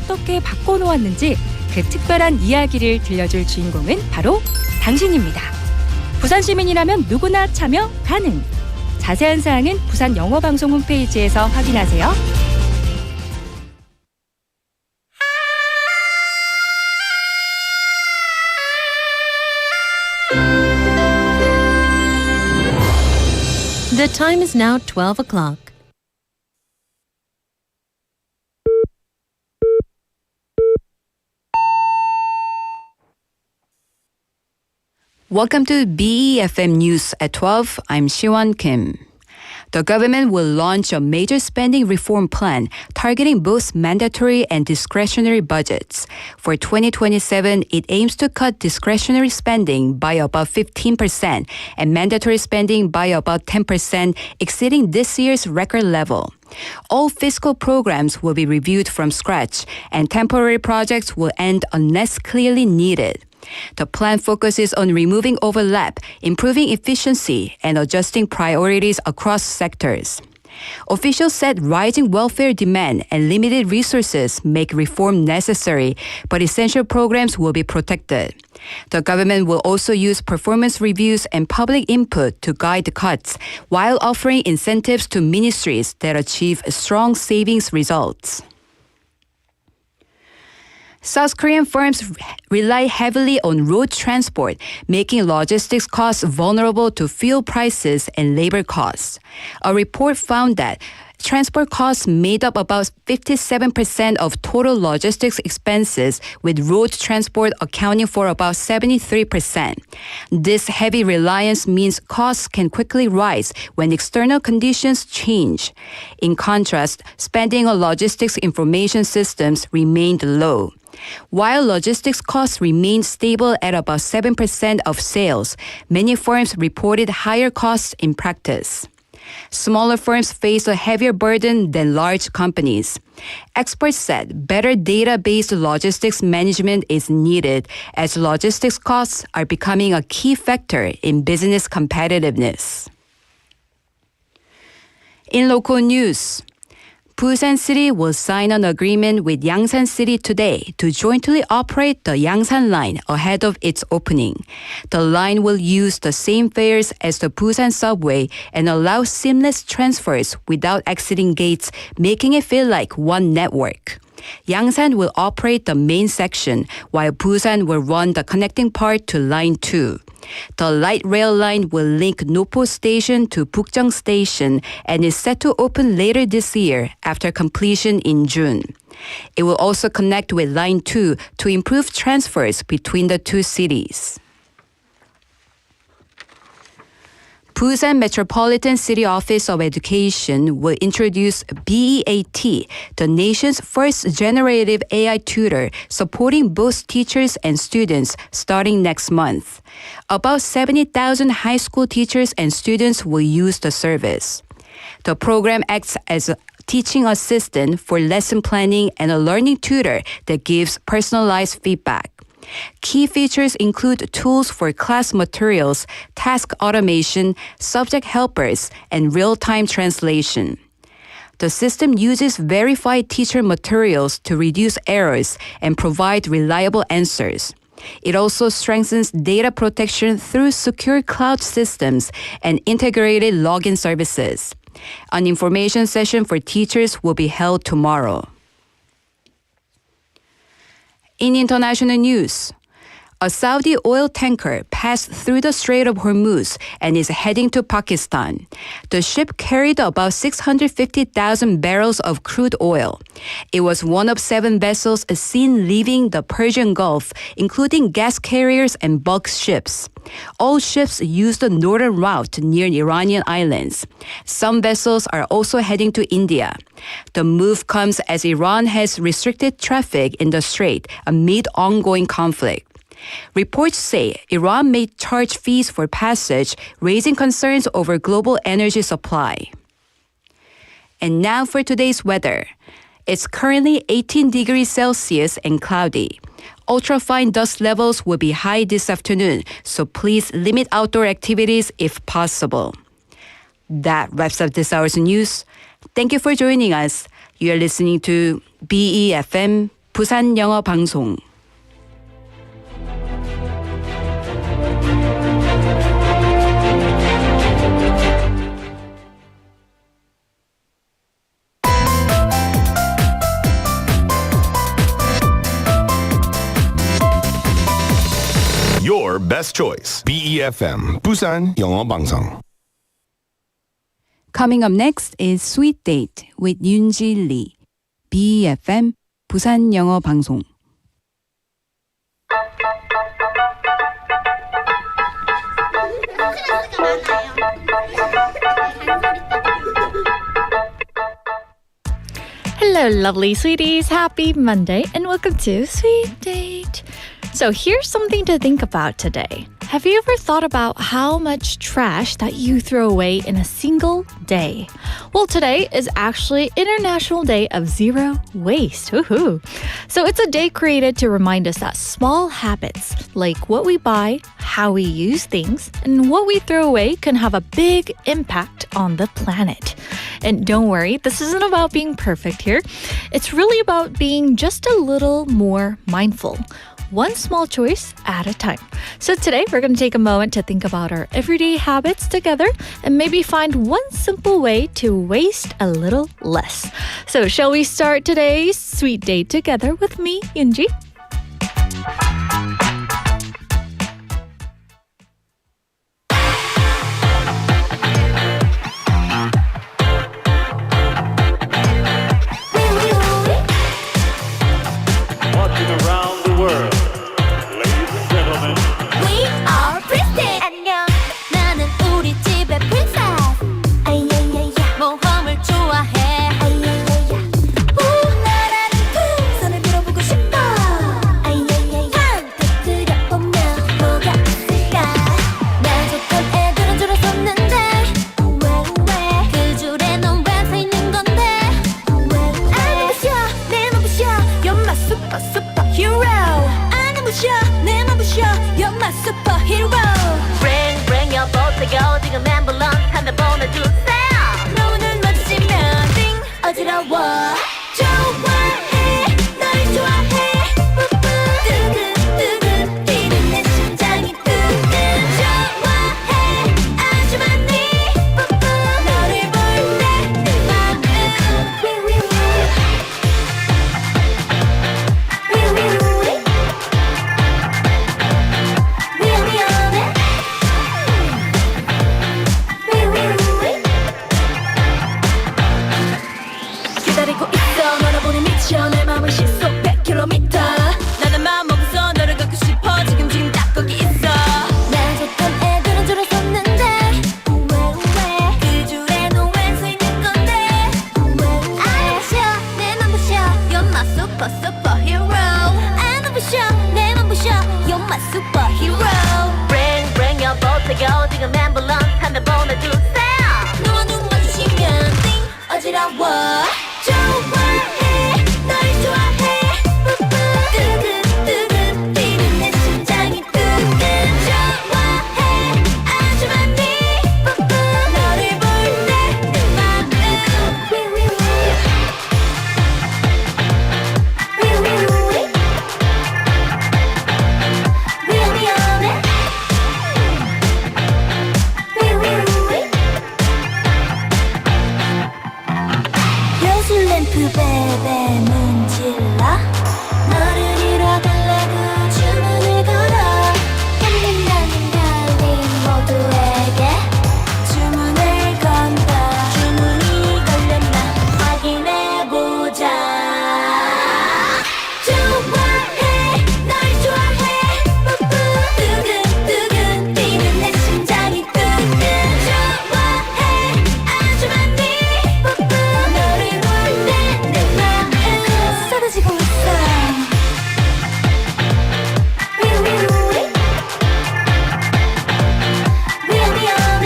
어떻게 바꿔놓았는지 그 특별한 이야기를 들려줄 주인공은 바로 당신입니다. 부산 시민이라면 누구나 참여 가능. 자세한 사항은 부산 영어방송 홈페이지에서 확인하세요. The time is now 12 o'clock. Welcome to BEFM News at 12. I'm Siwon Kim. The government will launch a major spending reform plan targeting both mandatory and discretionary budgets. For 2027, it aims to cut discretionary spending by about 15% and mandatory spending by about 10%, exceeding this year's record level. All fiscal programs will be reviewed from scratch, and temporary projects will end unless clearly needed. The plan focuses on removing overlap, improving efficiency, and adjusting priorities across sectors. Officials said rising welfare demand and limited resources make reform necessary, but essential programs will be protected. The government will also use performance reviews and public input to guide the cuts, while offering incentives to ministries that achieve strong savings results. South Korean firms rely heavily on road transport, making logistics costs vulnerable to fuel prices and labor costs. A report found that transport costs made up about 57% of total logistics expenses, with road transport accounting for about 73%. This heavy reliance means costs can quickly rise when external conditions change. In contrast, spending on logistics information systems remained low. While logistics costs remained stable at about 7% of sales, many firms reported higher costs in practice. Smaller firms face a heavier burden than large companies. Experts said better data-based logistics management is needed, as logistics costs are becoming a key factor in business competitiveness. In local news, Busan City will sign an agreement with Yangsan City today to jointly operate the Yangsan Line ahead of its opening. The line will use the same fares as the Busan subway and allow seamless transfers without exiting gates, making it feel like one network. Yangsan will operate the main section, while Busan will run the connecting part to Line 2. The light rail line will link Nopo Station to Bukjeong Station and is set to open later this year after completion in June. It will also connect with Line 2 to improve transfers between the two cities. Busan Metropolitan City Office of Education will introduce BEAT, the nation's first generative AI tutor supporting both teachers and students starting next month. About 70,000 high school teachers and students will use the service. The program acts as a teaching assistant for lesson planning and a learning tutor that gives personalized feedback. Key features include tools for class materials, task automation, subject helpers, and real-time translation. The system uses verified teacher materials to reduce errors and provide reliable answers. It also strengthens data protection through secure cloud systems and integrated login services. An information session for teachers will be held tomorrow. In international news, a Saudi oil tanker passed through the Strait of Hormuz and is heading to Pakistan. The ship carried about 650,000 barrels of crude oil. It was one of 7 vessels seen leaving the Persian Gulf, including gas carriers and bulk ships. All ships use the northern route near Iranian islands. Some vessels are also heading to India. The move comes as Iran has restricted traffic in the strait amid ongoing conflict. Reports say Iran may charge fees for passage, raising concerns over global energy supply. And now for today's weather. It's currently 18 degrees Celsius and cloudy. Ultrafine dust levels will be high this afternoon, so please limit outdoor activities if possible. That wraps up this hour's news. Thank you for joining us. You are listening to BEFM 부산 영어 방송. Your best choice. BEFM 부산 영어 방송. Coming up next is Sweet Date with Yoonji Lee. BEFM 부산 영어 방송. Hello, lovely sweeties. Happy Monday and welcome to Sweet Date. So here's something to think about today. Have you ever thought about how much trash that you throw away in a single day? Well, today is actually International Day of Zero Waste. Woohoo! So it's a day created to remind us that small habits, like what we buy, how we use things, and what we throw away can have a big impact on the planet. And don't worry, this isn't about being perfect here. It's really about being just a little more mindful. One small choice at a time. So today we're going to take a moment to think about our everyday habits together and maybe find one simple way to waste a little less. So shall we start today's sweet date together with me, Yoonji? Watching around the world, ladies and gentlemen. We are PRISTIN. 안녕, 나는 우리 집의 princess. 아야야야, 모험을 좋아해. 아야야야, 나라는 그 손을 들어보고 싶어. 아야야야, 한테 들여보면 뭐가 있을까? 난 좋던 애들은 줄을 섰는데 왜 그 줄에 넌 왜 서 있는 건데? 왜 눈부셔, 내 눈부셔, you're my superhero. 아 눈부셔, 내 눈부셔, you're my superhero. Bring your boat to go. 지금 앰뷸런스 한대 보내주세요. 너 오늘 마주치면 띵 어지러워. 좋아해, 널 좋아해. 뿌뿌 뜨뜻뜨뜻 뛰는 내 심장이 뜨뜻. 좋아해, 아주 많이. 뿌뿌 너를 볼 때 내 맘은 미안해. 기다리고 있어. 너를 보니 미쳐. 내 맘은 시속 100km. 나는 마음 먹어서 너를 갖고 싶어. 지금 딱 거기 있어. 난 좋던 애들은 줄을 섰는데 왜 그 줄에 너 왜 서 있는 건데? 아 눈부셔, 내 맘 부셔, you're my superhero. 아 눈부셔, 내 맘 부셔, you're my superhero. Bring your boat to go. 지금 앰뷸런스 한대 보내주세요. 너와 눈 마주치면 띵 어지러워. 좋아해, 널 좋아해. 뿌뿌 뜨뜻뜨뜻 뛰는 내 심장이 뜨뜻. 좋아해, 아주 많이. 뿌뿌 너를 볼 때 내 맘은 미안해. 요술 램프 베베 문질러. 너를 잃어달라고 주문을 걸어. 달린 모두에게 주문을 건다. 주문이 걸렸나 확인해보자. 좋아해, 널 좋아해. 뿌뿌 뜨근뜨근 뛰는 내 심장이 뜨근. 좋아해, 아주 많이. 뿌뿌 너를 볼 때 내 맘은 쏟아지고 있어. 미안해.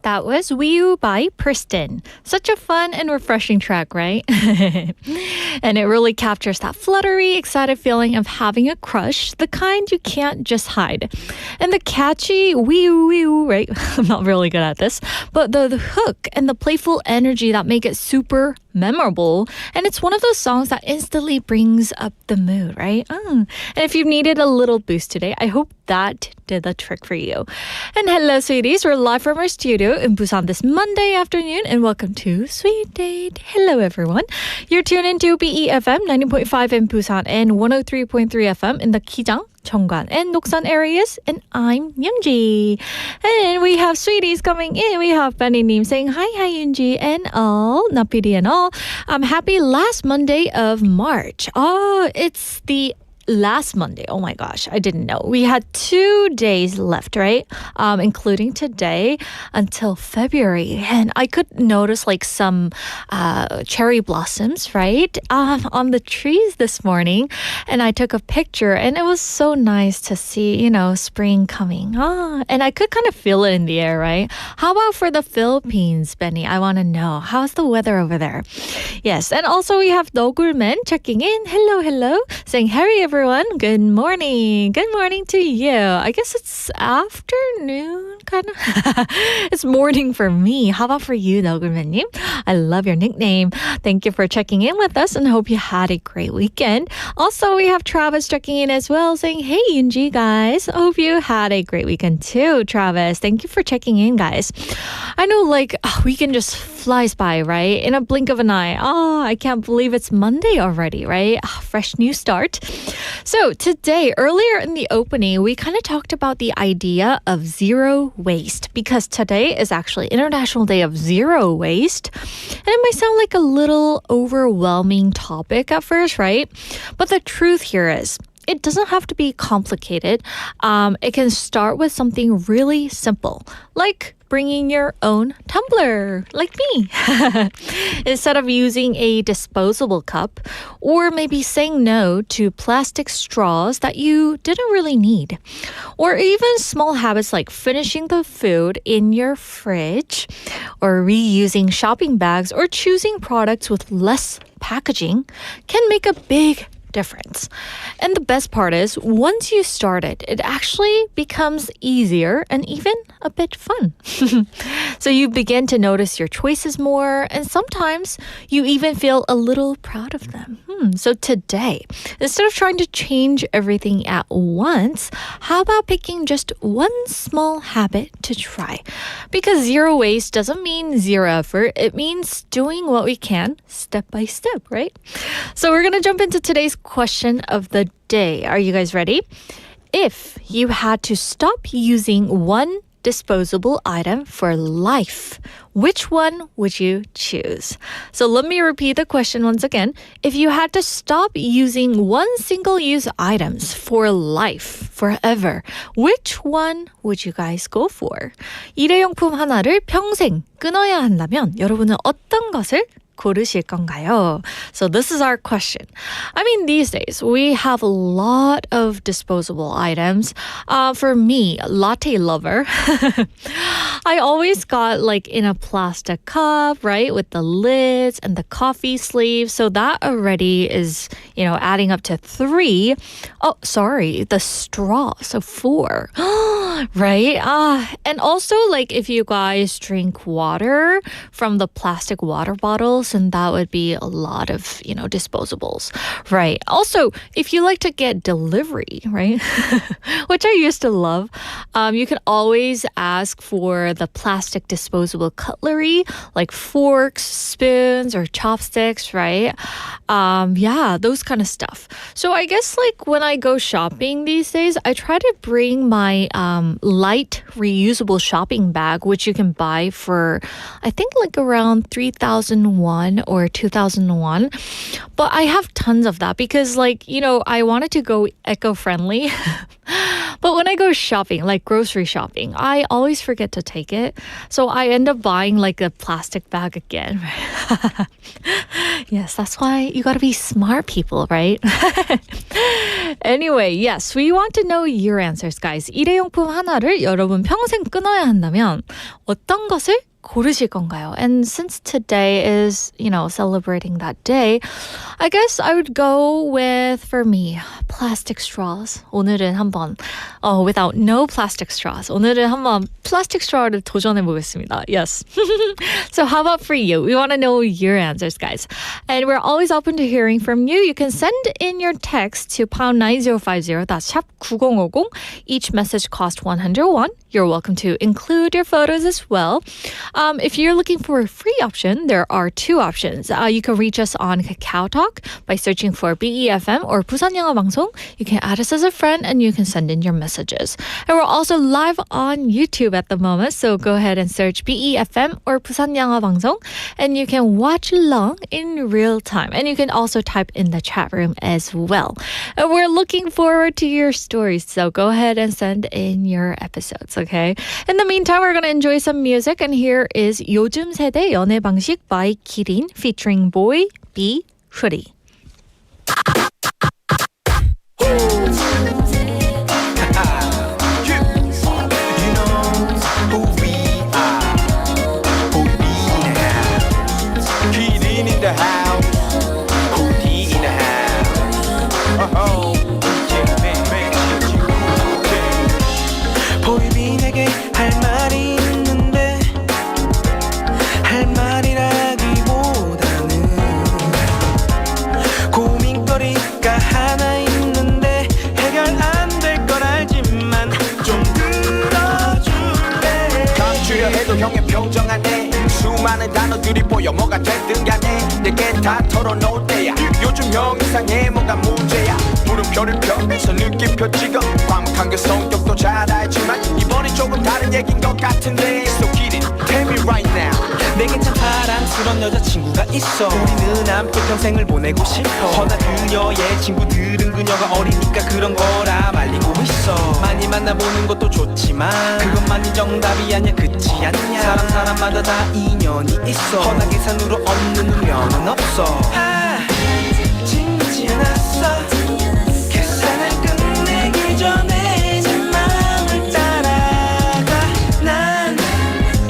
That was Wii by PRISTIN. Such a fun and refreshing track, right? And it really captures that fluttery, excited feeling of having a crush, the kind you can't just hide. And the catchy wee-oo, right? I'm not really good at this. But the hook and the playful energy that make it super memorable. And it's one of those songs that instantly brings up the mood, right? And if you've needed a little boost today, I hope that did the trick for you. And hello, sweeties. We're live from our studio in Busan this Monday afternoon, and welcome to Sweet Date. Hello, everyone. You're tuned into BEFM 90.5 in Busan and 103.3 FM in the Kijang, Cheonggan, and Doksan areas. And I'm Yoonji. And we have sweeties coming in. We have Benny Neem saying hi, Yoonji, and all, Napidi and all. Happy last Monday of March. Oh, it's the last Monday. Oh my gosh, I didn't know. We had 2 days left, right? Including today until February. And I could notice like some cherry blossoms, right? On the trees this morning. And I took a picture and it was so nice to see, spring coming. And I could kind of feel it in the air, right? How about for the Philippines, Benny? I want to know. How's the weather over there? Yes. And also we have Nogulmen checking in. Hello. Saying, Harry, everyone. Good morning. Good morning to you. I guess it's afternoon, kind of. It's morning for me. How about for you, Nogulmen? I love your nickname. Thank you for checking in with us and hope you had a great weekend. Also, we have Travis checking in as well, saying, hey, Yoonji, guys. I hope you had a great weekend too, Travis. Thank you for checking in, guys. I know, weekend just flies by, right? In a blink of an eye. Oh, I can't believe it's Monday already, right? Fresh new start. So today, earlier in the opening, we kind of talked about the idea of zero waste because today is actually International Day of Zero Waste. And it might sound like a little overwhelming topic at first, right? But the truth here is, it doesn't have to be complicated. It can start with something really simple, like bringing your own tumbler, like me, instead of using a disposable cup, or maybe saying no to plastic straws that you didn't really need, or even small habits like finishing the food in your fridge, or reusing shopping bags, or choosing products with less packaging can make a big difference. And the best part is, once you start it actually becomes easier and even a bit fun. So you begin to notice your choices more, and sometimes you even feel a little proud of them. So today, instead of trying to change everything at once, how about picking just one small habit to try? Because zero waste doesn't mean zero effort. It means doing what we can step by step, right? So we're going to jump into today's question of the day. Are you guys ready? If you had to stop using one disposable item for life, which one would you choose? So let me repeat the question once again. If you had to stop using one single-use items for life, forever, which one would you guys go for? 일회용품 하나를 평생 끊어야 한다면 여러분은 어떤 것을 고르실 건가요? So this is our question. I mean, these days, we have a lot of disposable items. For me, latte lover, I always got in a plastic cup, right? With the lids and the coffee sleeves. So that already is, adding up to 3. Oh, sorry, the straw. So 4. Right? And also, if you guys drink water from the plastic water bottles, and that would be a lot of, disposables, right? Also, if you like to get delivery, right? Which I used to love, you can always ask for the plastic disposable cutlery, like forks, spoons, or chopsticks, right? Yeah, those kind of stuff. So I guess when I go shopping these days, I try to bring my light reusable shopping bag, which you can buy for, I think around 3,001 or 2,001. But I have tons of that because I wanted to go eco-friendly. But when I go shopping, grocery shopping, I always forget to take take it. So I end up buying like a plastic bag again. Yes, that's why you gotta be smart, people, right? Anyway, yes, we want to know your answers, guys. 일회용품 하나를 여러분 평생 끊어야 한다면 어떤 것을 고르실 건가요? And since today is, celebrating that day, I guess I would go with, for me, plastic straws. 오늘은 한번, without no plastic straws. 오늘은 한번 plastic straw를 도전해 보겠습니다. Yes. So how about for you? We want to know your answers, guys. And we're always open to hearing from you. You can send in your text to pound 9050. That's 샵 9050. Each message costs 101. You're welcome to include your photos as well. If you're looking for a free option, there are two options. You can reach us on KakaoTalk by searching for BEFM or 부산 영어 방송. You can add us as a friend and you can send in your messages. And we're also live on YouTube at the moment, so go ahead and search BEFM or 부산 영어 방송, and you can watch along in real time. And you can also type in the chat room as well. And we're looking forward to your stories, so go ahead and send in your episodes, okay? In the meantime, we're going to enjoy some music, and here is 요즘 세대 연애 방식 by 기린 featuring Boy B Hoodie. 보이빈에게 할 말이 있는데 할 말이라기보다는 고민거리가 하나 있는데 해결 안 될 걸 알지만 좀 들어줄래. 감추려 해도 형의 표정 안에 수많은 단어들이 보여. 뭐가 됐든 간에 내게 다 털어놓을 때야. 요즘 형 이상해 뭐가 문제야. 물음표를 펴면서 느낌표 찍어. 과묵한 그 성격도 잘 알지만 이번이 조금 다른 얘긴 것 같은데. So get it, tell me right now. 내겐 참 사랑스러운 여자친구가 있어. 우리는 함께 평생을 보내고 싶어. 허나 그녀의 친구들은 그녀가 어리니까 그런 거라 말리고 있어. 많이 만나보는 것도 좋지만 그것만이 정답이 아니야. 그치 않냐. 사람마다 다 인연이 있어. 허나 계산으로 얻는 운명은 없어. 진지 않았어. 계산을 끝내기 전에 내 마음을 따라가. 난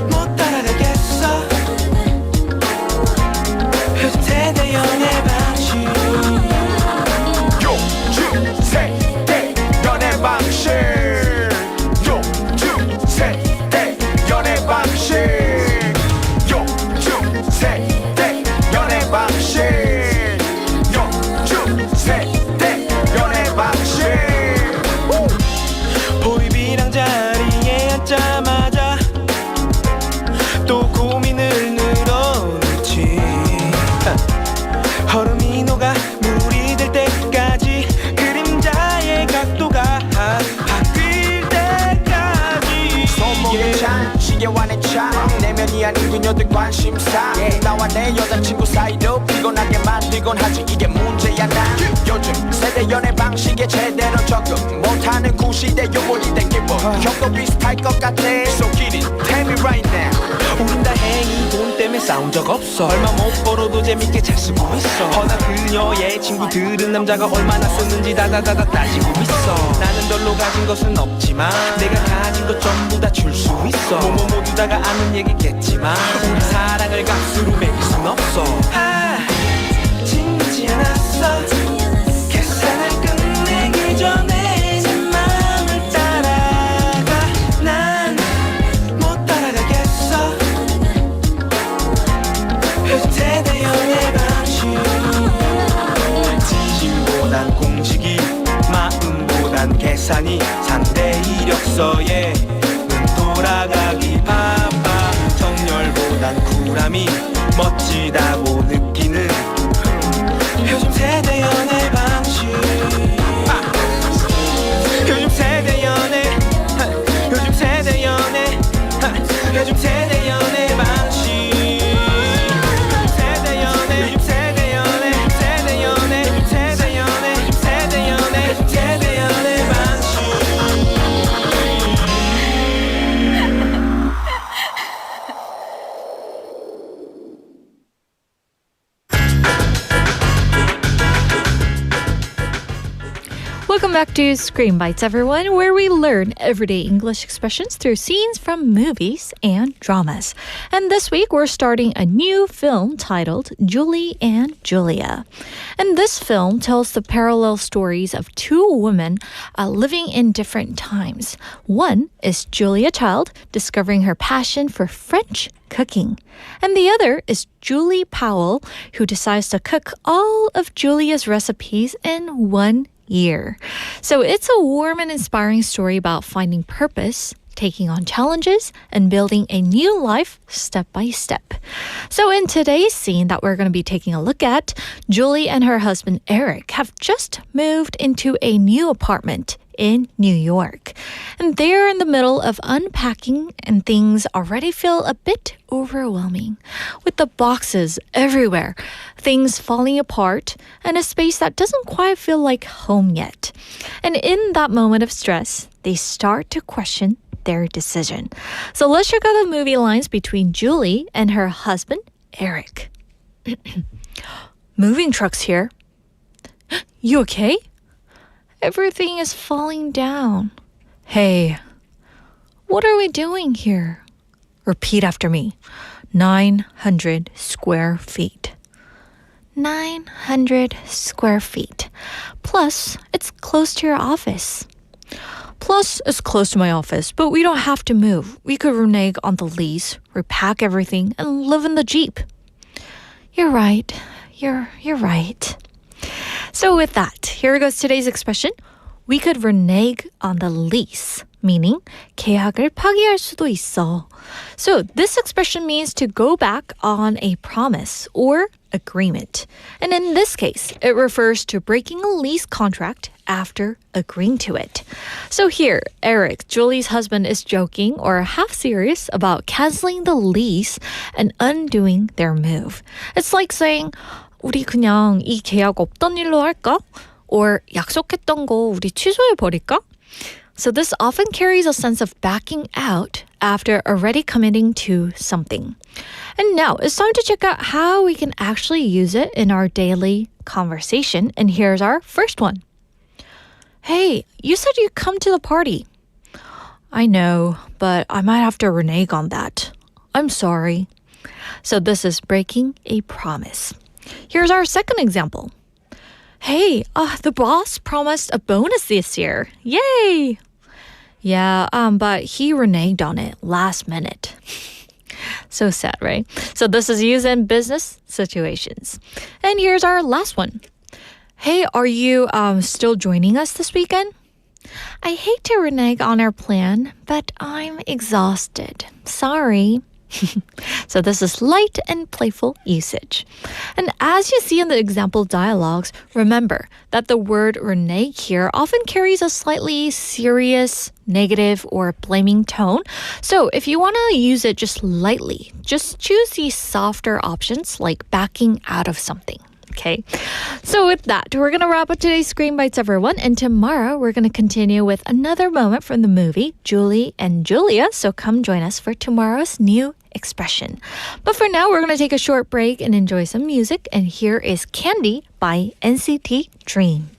못 따라가겠어. 요즘 세대 연애 방식. 요즘 세대 연애 방식. 요즘 세대 연애 방식. 요즘 세대 연애 방식. 요즘 세대 연애 방식. 보이비랑 자리에 앉자마자 또 고민을 늘어놓지. 얼음이 녹아 물이 될 때까지 그림자의 각도가 바뀔 때까지. 손목에 찬 시계와의 차 내면이 아닌 그녀들 관심사. 나와 내 여자친구 사이도 피곤하게 만들곤 하지. 이게 문제야 나. 요즘 세대 연애 방식에 제대로 적응 못하는 구시대 요번이 된 기분. 형도 비슷할 것 같아. So get it, tell me right now. 우린 다행히 돈 때문에 싸운 적 없어. 얼마 못 벌어도 재밌게 잘 쓰고 있어. 허나 그녀의 친구들은 남자가 얼마나 쓰는지 다다다다 따지고 있어. 나는 별로 가진 것은 없지만 내가 가진 것 전부 다 줄 수 있어. 모두 다가 아는 얘기겠지만 우리 사랑을 값으로 매길 순 없어. 진지 않았어. 계산을 끝내기 전에 내 마음을 따라가. 난 못 따라가겠어. 요즘 세대 연애 방식. 진심보단 공식이 마음보단 계산이 상대 이력서에 눈 돌아가기 바빠. 정열보단 쿨함이 멋지다고 느끼는 요즘 세대 연애 방식. back to Screen Bites, everyone, where we learn everyday English expressions through scenes from movies and dramas. And this week, we're starting a new film titled Julie and Julia. And this film tells the parallel stories of two women living in different times. One is Julia Child discovering her passion for French cooking. And the other is Julie Powell, who decides to cook all of Julia's recipes in 1 year. So it's a warm and inspiring story about finding purpose, taking on challenges, and building a new life step by step. So in today's scene that we're going to be taking a look at, Julie and her husband Eric have just moved into a new apartment in New York. And they're in the middle of unpacking and things already feel a bit overwhelming with the boxes everywhere, things falling apart, and a space that doesn't quite feel like home yet. And in that moment of stress, they start to question their decision. So let's check out the movie lines between Julie and her husband, Eric. Moving trucks here. You okay? Everything is falling down. Hey, what are we doing here? Repeat after me. 900 square feet. 900 square feet. Plus, it's close to your office. Plus, it's close to my office, but we don't have to move. We could renege on the lease, repack everything, and live in the Jeep. You're right. You're right. So with that, here goes today's expression. We could renege on the lease, meaning 계약을 파기할 수도 있어. So this expression means to go back on a promise or agreement. And in this case, it refers to breaking a lease contract after agreeing to it. So here, Eric, Julie's husband, is joking or half serious about canceling the lease and undoing their move. It's like saying, 우리 그냥 이 계약 없던 일로 할까? Or 약속했던 거 우리 취소해버릴까? So this often carries a sense of backing out after already committing to something. And now it's time to check out how we can actually use it in our daily conversation. And here's our first one. Hey, you said you'd come to the party. I know, but I might have to renege on that. I'm sorry. So this is breaking a promise. Here's our second example. Hey, the boss promised a bonus this year. Yay! Yeah, but he reneged on it last minute. So sad, right? So this is used in business situations. And here's our last one. Hey, are you still joining us this weekend? I hate to renege on our plan, but I'm exhausted. Sorry. So this is light and playful usage. And as you see in the example dialogues, remember that the word renege here often carries a slightly serious, negative, or blaming tone. So if you want to use it just lightly, just choose these softer options like backing out of something. Okay, so with that, we're going to wrap up today's Screen Bites, everyone. And tomorrow, we're going to continue with another moment from the movie, Julie and Julia. So come join us for tomorrow's new expression. But for now, we're going to take a short break and enjoy some music. And here is Candy by NCT Dream.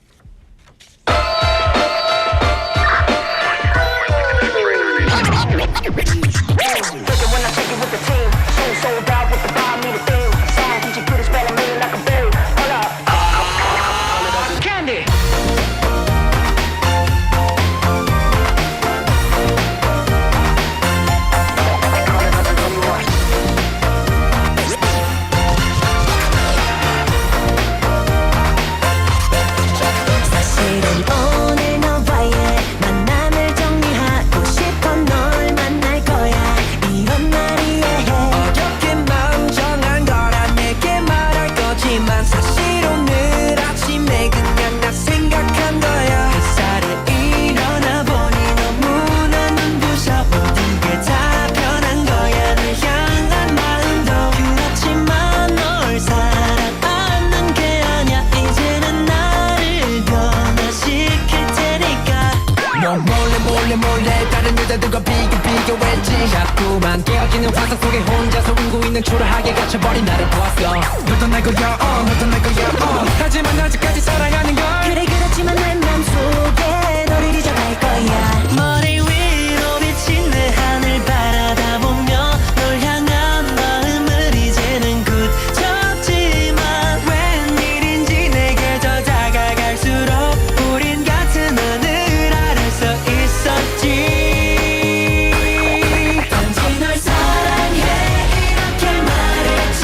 자꾸만 깨어지는 환상 속에 혼자서 울고 있는 초라하게 갇혀버린 나를 보았어. 너도 날 거야 너도 날 거야 하지만 아직까지 사랑하는 걸. 그래 그렇지만 내 맘속에 너를 잊어갈 거야. 머리 위로 비친 내 하늘 바라다 보며 널 향한 마음을 이제는 굳혔지만 웬일인지 내게 더 다가갈수록 우린 같은 하늘 아래서 있었지. 단지 널 사랑해 이렇게 말했지.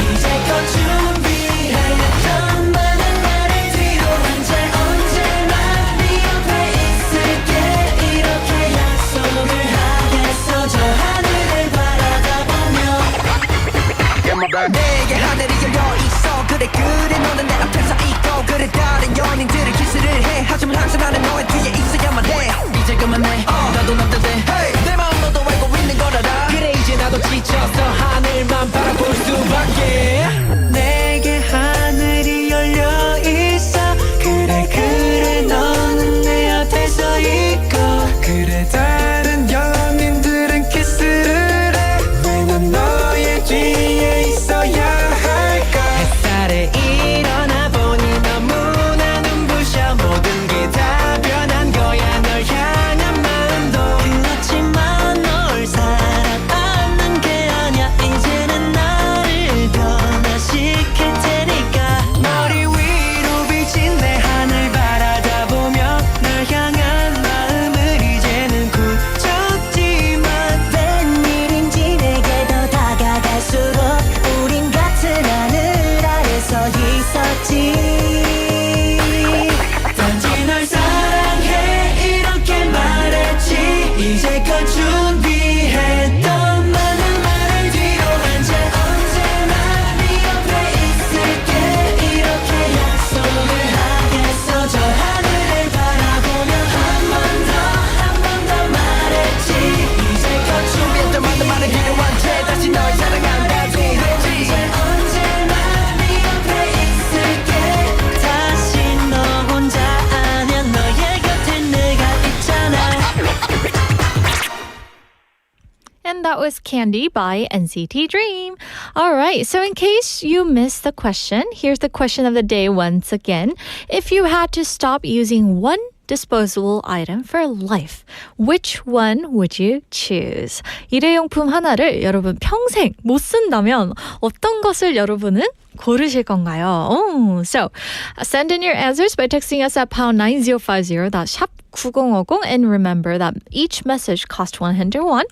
이제껏 준비했던 많은 나를 뒤로 한 채 언제나 네 옆에 있을게. 이렇게 약속을 하겠어. 저 하늘을 바라다 보며 내게 하늘이 열려있어. 그래 너는 내 앞에서 있고 그래 다른 연인들은 키스를 해. 하지만 항상 나는 너의 뒤에 있어야만 해. 이제 그만해 나도 남자들 내 마음 너도 알고 있는 걸 알아. 그래 이제 나도 지쳐서 하늘만 바라볼 수밖에. 내게 하늘이 열려있어. 그래 너는 내 앞에서 있고 그래 다른 연인들은 키스를 해. 왜 난 너의 뒤에 있어야 할까. 햇살에 일어나 보니 너무나 눈부셔. 모든 게 다 변한 거야. 널 향한 마음도. 그렇지만 널 사랑하는 게 아니야. 이제는 나를 변화시킬 테니까. 머리 위로 비친 내 하늘 바라다 보며 널 향한 마음을 이제는 굳혔지만 웬일인지 내게 더 다가갈수록 우린 같은 하늘 아래서 있었지. 단지 널 사랑해 이렇게 말했지. 이제껏 준비했던 많은 말을 뒤로 한 채 언제나 네 옆에 있을게. 이렇게 약속을 하겠어. 저 하늘을 바라보며 한 번 더 말했지. 이제껏 준비했던 많은 말을 뒤로 한 채 다시 널 사랑한다고 했지. 이제 언제나 네 옆에 있을게. 다시 너 혼자 아냐. 너의 곁에 내가 있잖아. And that was Candy by NCT Dream. All right, so in case you missed the question, here's the question of the day once again. If you had to stop using one disposable item for life, which one would you choose? 일회용품 하나를 여러분 평생 못 쓴다면 어떤 것을 여러분은 고르실 건가요? So send in your answers by texting us at pound 9050, that's 샵 9050, and remember that each message costs 100 won.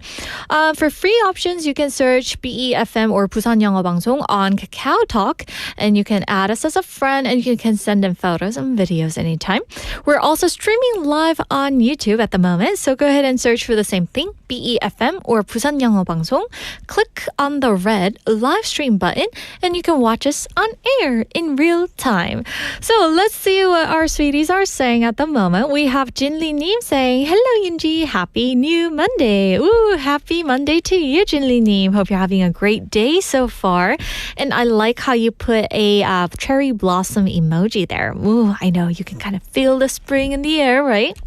For free options, you can search BEFM or Busan 영어 방송 on Kakao Talk, and you can add us as a friend, and you can send in photos and videos anytime. We're also streaming live on YouTube at the moment, so go ahead and search for the same thing, BEFM or Busan 영어 방송. Click on the red live stream button, and you can watch us on air in real time. So let's see what our sweeties are saying at the moment. We have Jinli Nim saying, hello Yunji, happy new Monday. Ooh, happy Monday to you, Jinli Nim. Hope you're having a great day so far. And I like how you put a cherry blossom emoji there. Ooh, I know you can kind of feel the spring in the air, right?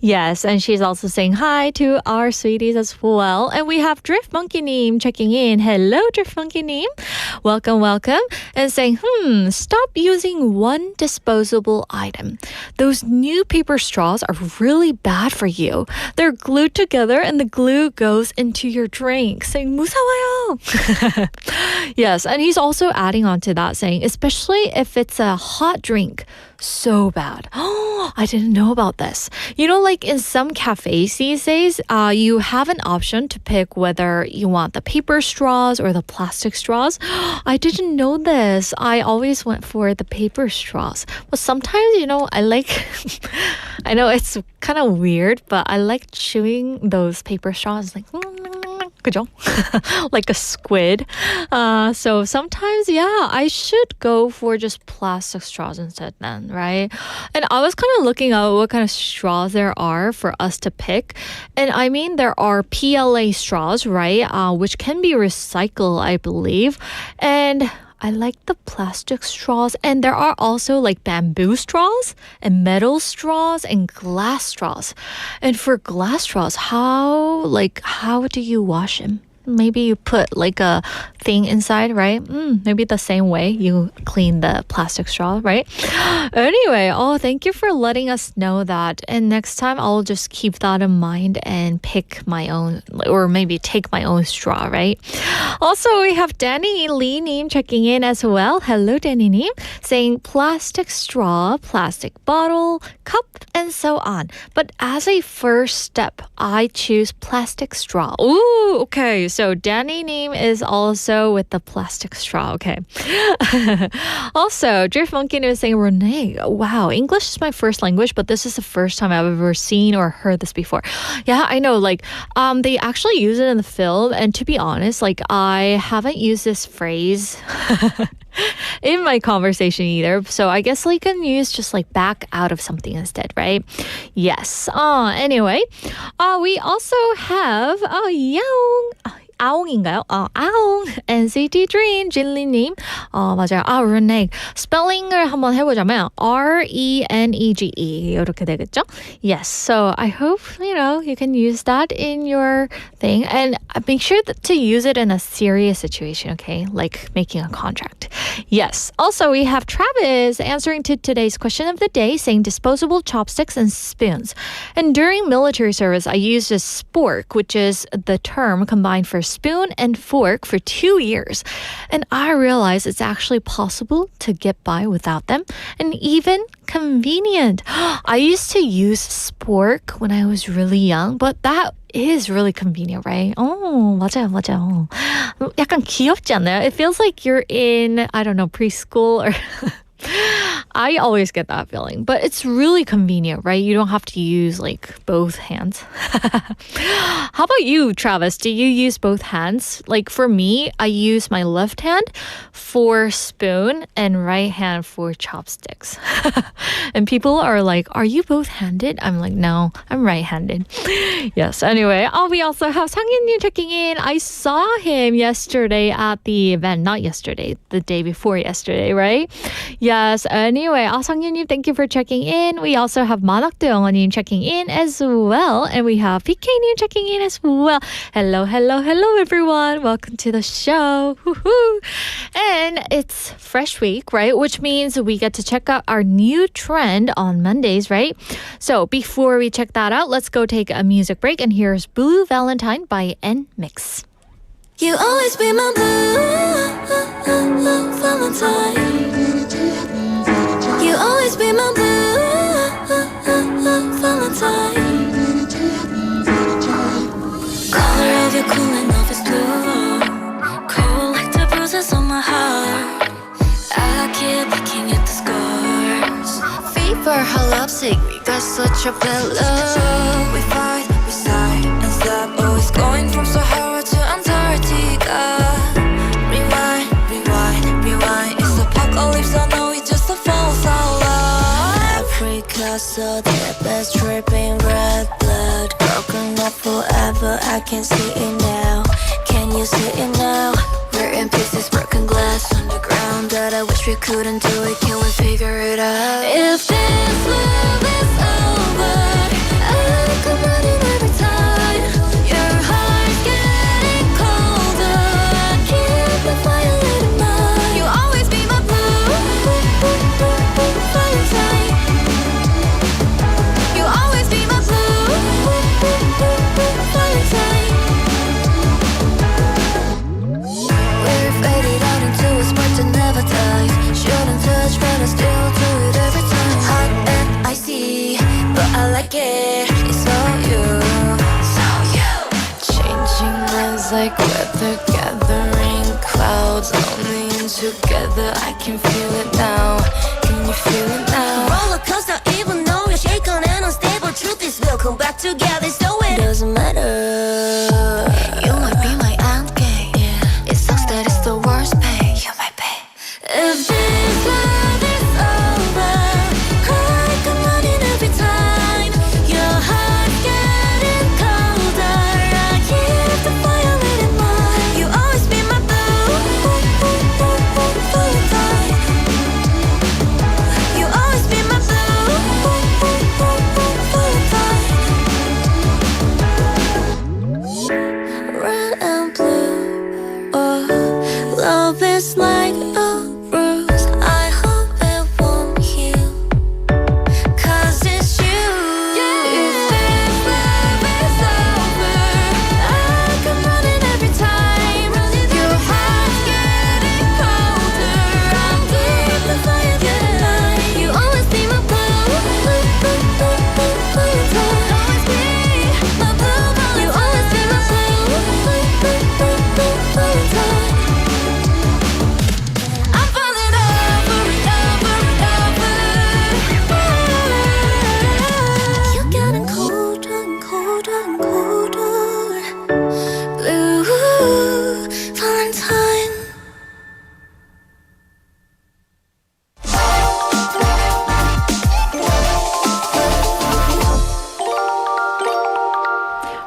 Yes, and she's also saying hi to our sweeties as well. And we have Drift Monkey Nim checking in. Hello, Drift Monkey Nim. Welcome. And saying, stop using one disposable item. Those new paper straws are really bad for you. They're glued together and the glue goes into your drink. Saying, 무서워요. Yes, and he's also adding on to that saying, especially if it's a hot drink. So bad. Oh, I didn't know about this. You know, like in some cafes these days, you have an option to pick whether you want the paper straws or the plastic straws. I didn't know this. I always went for the paper straws. But sometimes, you know, I like, I know it's kind of weird, but I like chewing those paper straws like, 그죠? Like a squid. So sometimes, yeah, I should go for just plastic straws instead then, right? And I was kind of looking at what kind of straws there are for us to pick. And I mean, there are PLA straws, right? Which can be recycled, I believe. And I like the plastic straws, and there are also like bamboo straws and metal straws and glass straws. And for glass straws, how do you wash them? Maybe you put like a thing inside, right? Maybe the same way you clean the plastic straw, right? Anyway, thank you for letting us know that. And next time I'll just keep that in mind and pick my own, or maybe take my own straw, right? Also, we have Danny Lee-님 checking in as well. Hello, Danny-님. Saying plastic straw, plastic bottle, cup, and so on. But as a first step, I choose plastic straw. Ooh, okay. So Danny-님 is also with the plastic straw. Okay. Also, Drift Monkey is saying, renege. Wow, English is my first language, but this is the first time I've ever seen or heard this before. Yeah, I know. Like, they actually use it in the film, and to be honest, like, I haven't used this phrase in my conversation either. So I guess we can use just like back out of something instead, right? Yes. Anyway, we also have 아옹인가요? 아옹. NCT Dream, 진리님. 맞아요. renege. 스펠링을 한번 해보자면 renege 이렇게 되겠죠? Yes. So I hope, you can use that in your thing. And make sure to use it in a serious situation, okay? Like making a contract. Yes. Also, we have Travis answering to today's question of the day, saying disposable chopsticks and spoons. And during military service, I used a spork, which is the term combined for spoon and fork, for 2 years. And I realized it's actually possible to get by without them, and even convenient. I used to use spork when I was really young, but that is really convenient, right? 맞아요. 약간 귀엽지 않나요? It feels like you're in, I don't know, preschool or... I always get that feeling, but it's really convenient, right? You don't have to use like both hands. How about you, Travis? Do you use both hands? Like for me, I use my left hand for spoon and right hand for chopsticks. And people are like, are you both handed? I'm like, no, I'm right handed. Yes, anyway. We also have 상윤님 checking in. I saw him yesterday at the event. Not yesterday, the day before yesterday, right? Yes, anyway, 상윤님, thank you for checking in. We also have 만학도 영어님 checking in as well. And we have PK님 checking in as well. Hello, everyone. Welcome to the show. Woo-hoo. And it's Fresh Week, right? Which means we get to check out our new trend on Mondays, right? So before we check that out, let's go take a music break. And here's Blue Valentine by N-Mix. You always be my blue Valentine. You always be my blue Valentine. Color of your cooling off is blue, cold like the bruises on my heart. I keep looking at the scars. Fever, how lovesick, we got such a bad love. We fight, we sigh, and stop. Always going from Sahara to Antarctica. Rewind, rewind, rewind. It's apocalypse, I know it's just a false alarm. Africa, so their best dripping red blood. Broken up forever, I can see it now. Can you see it now? We're in pieces, broken glass underground. That I wish we couldn't do it, can we figure it out? If this love is over, I'll come running every time. Your heart's getting colder, I keep the fire lit in mine. You'll always be my blue Valentine. You'll always be my blue Valentine. We're faded out into a spark that never dies. Shouldn't touch, but I still do it every time. Hot and icy, but I like it. It's all you, so you. Changing minds like weather, gathering clouds. Only in together, I can feel it now. Can you feel it now? Roller coaster, even though you're shaken and unstable. Truth is, we'll come back together, so it doesn't matter. You might be my endgame. Yeah. It sucks that it's the worst pain. You might pay. If this love is over, I come running every time. Your heart's getting colder, I keep the fire lit in mine. You always be my blue it's like a bruise. I hope it won't heal. 'Cause it's you. If this love is over, I come running every time. Your heart's getting colder. I'm deep the fire tonight. You always be my blue. Always be my blue. You always be my blue. I'm falling over and over and over. You're getting colder and colder and colder. Blue Valentine.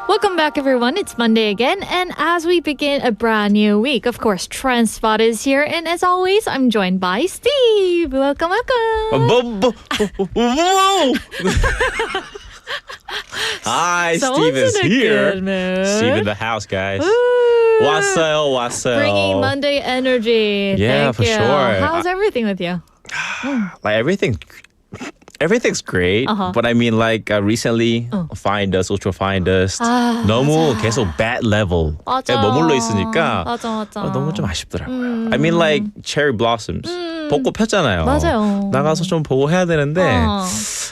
Welcome back, everyone. It's Monday again, and as we begin a brand new week, of course, TrendSpot is here, and as always, I'm joined by Steve. Welcome, welcome. Hi, Someone's Steve is in a here. good mood. Steve in the house, guys. Ooh. 왔어요. Bringing Monday energy. Yeah, Thank for you. sure. How's everything with you? Like everything's great. Uh-huh. But I mean, like recently, find us, ultra find us. 너무 계속 bad level에 맞아. 머물러 있으니까 맞아. 너무 좀 아쉽더라고요. I mean, like cherry blossoms. 벚꽃 폈잖아요. 맞아요. 나가서 좀 보고 해야 되는데.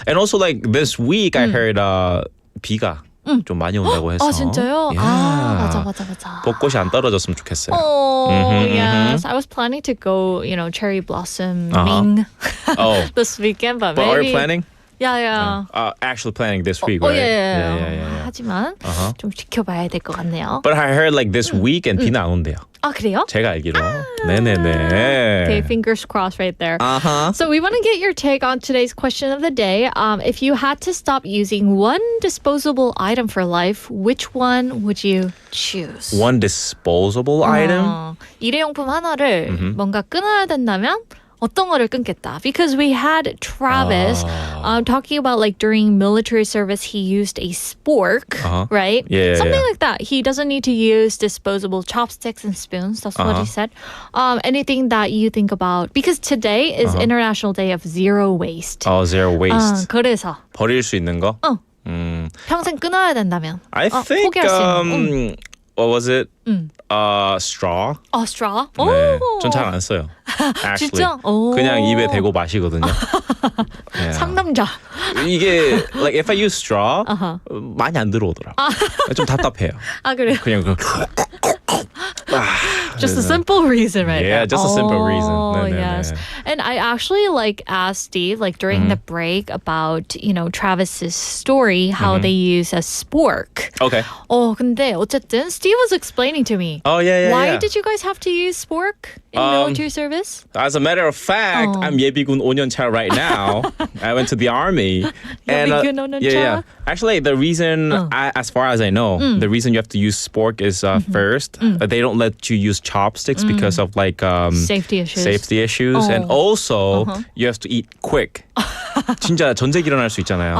And also, like this week, I heard 비가 좀 많이 온다고 해서. 아, 진짜요? Yeah. 아, 맞아. 벚꽃이 안 떨어졌으면 좋겠어요. Oh, yes. I was planning to go, cherry blossoming Oh, this weekend, but but maybe. are you planning? Yeah. Actually planning this week, Oh, right? yeah. 하지만 좀 지켜봐야 될 것 같네요. But I heard like this weekend 비는 안 온대요. 아, 그래요? 제가 알기로. 네네네. Okay, fingers crossed right there. Uh-huh. So we want to get your take on today's question of the day. If you had to stop using one disposable item for life, which one would you choose? One disposable item? 일회용품 하나를 뭔가 끊어야 된다면 어떤 거를 끊겠다? Because we had Travis talking about like during military service he used a spork, right? Yeah, Something yeah. like that. He doesn't need to use disposable chopsticks and spoons. That's what he said. Anything that you think about? Because today is International Day of Zero Waste. Zero waste. 그래서 버릴 수 있는 거? 평생 끊어야 된다면 I think 포기할 수 있는 what was it? Straw. straw? 네, 전 잘 안 써요. Actually. 진짜? 오. 그냥 입에 대고 마시거든요. Yeah. 상남자. 이게 like if I use straw 많이 안 들어오더라고. 좀 답답해요. 아, 그래요? 그냥 Just a simple reason, right? Yeah, just a simple reason. Oh, 네, 네, yes. 네. And I actually asked Steve during the break about Travis's story how they use a spork. Okay. 근데 어쨌든 Steve was explaining to me. Oh yeah. Why did you guys have to use spork in military service? As a matter of fact, I'm 예비군 5년 차 right now. I went to the army. 예비군 5년 차? Yeah. Actually, the reason, as far as I know, the reason you have to use spork is first, they don't let you use chopsticks because of like Safety issues. safety issues, and also you have to eat quick. 진짜 전쟁 일어날 수 있잖아요.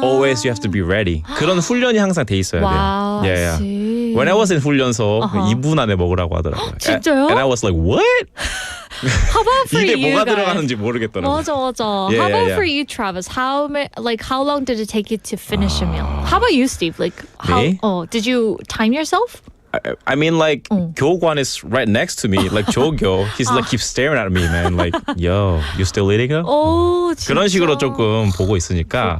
Always you have to be ready. 그런 훈련이 항상 돼 있어야 Wow, 돼요. I see. When I was in 훈련소 2분 안에 먹으라고 하더라고요. 진짜요? And I was like, what? How about for 입에 you 뭐가 guys? 들어가는지 모르겠더라고요. 맞아. Yeah, How about yeah. for you, Travis? How long did it take you to finish a meal? How about you, Steve? Me? Did you time yourself? I mean, like, 교관 is right next to me. Like, 조교. He's like, keeps staring at me, man. Like, yo, you still eating it? 진짜? 그런 식으로 조금 보고 있으니까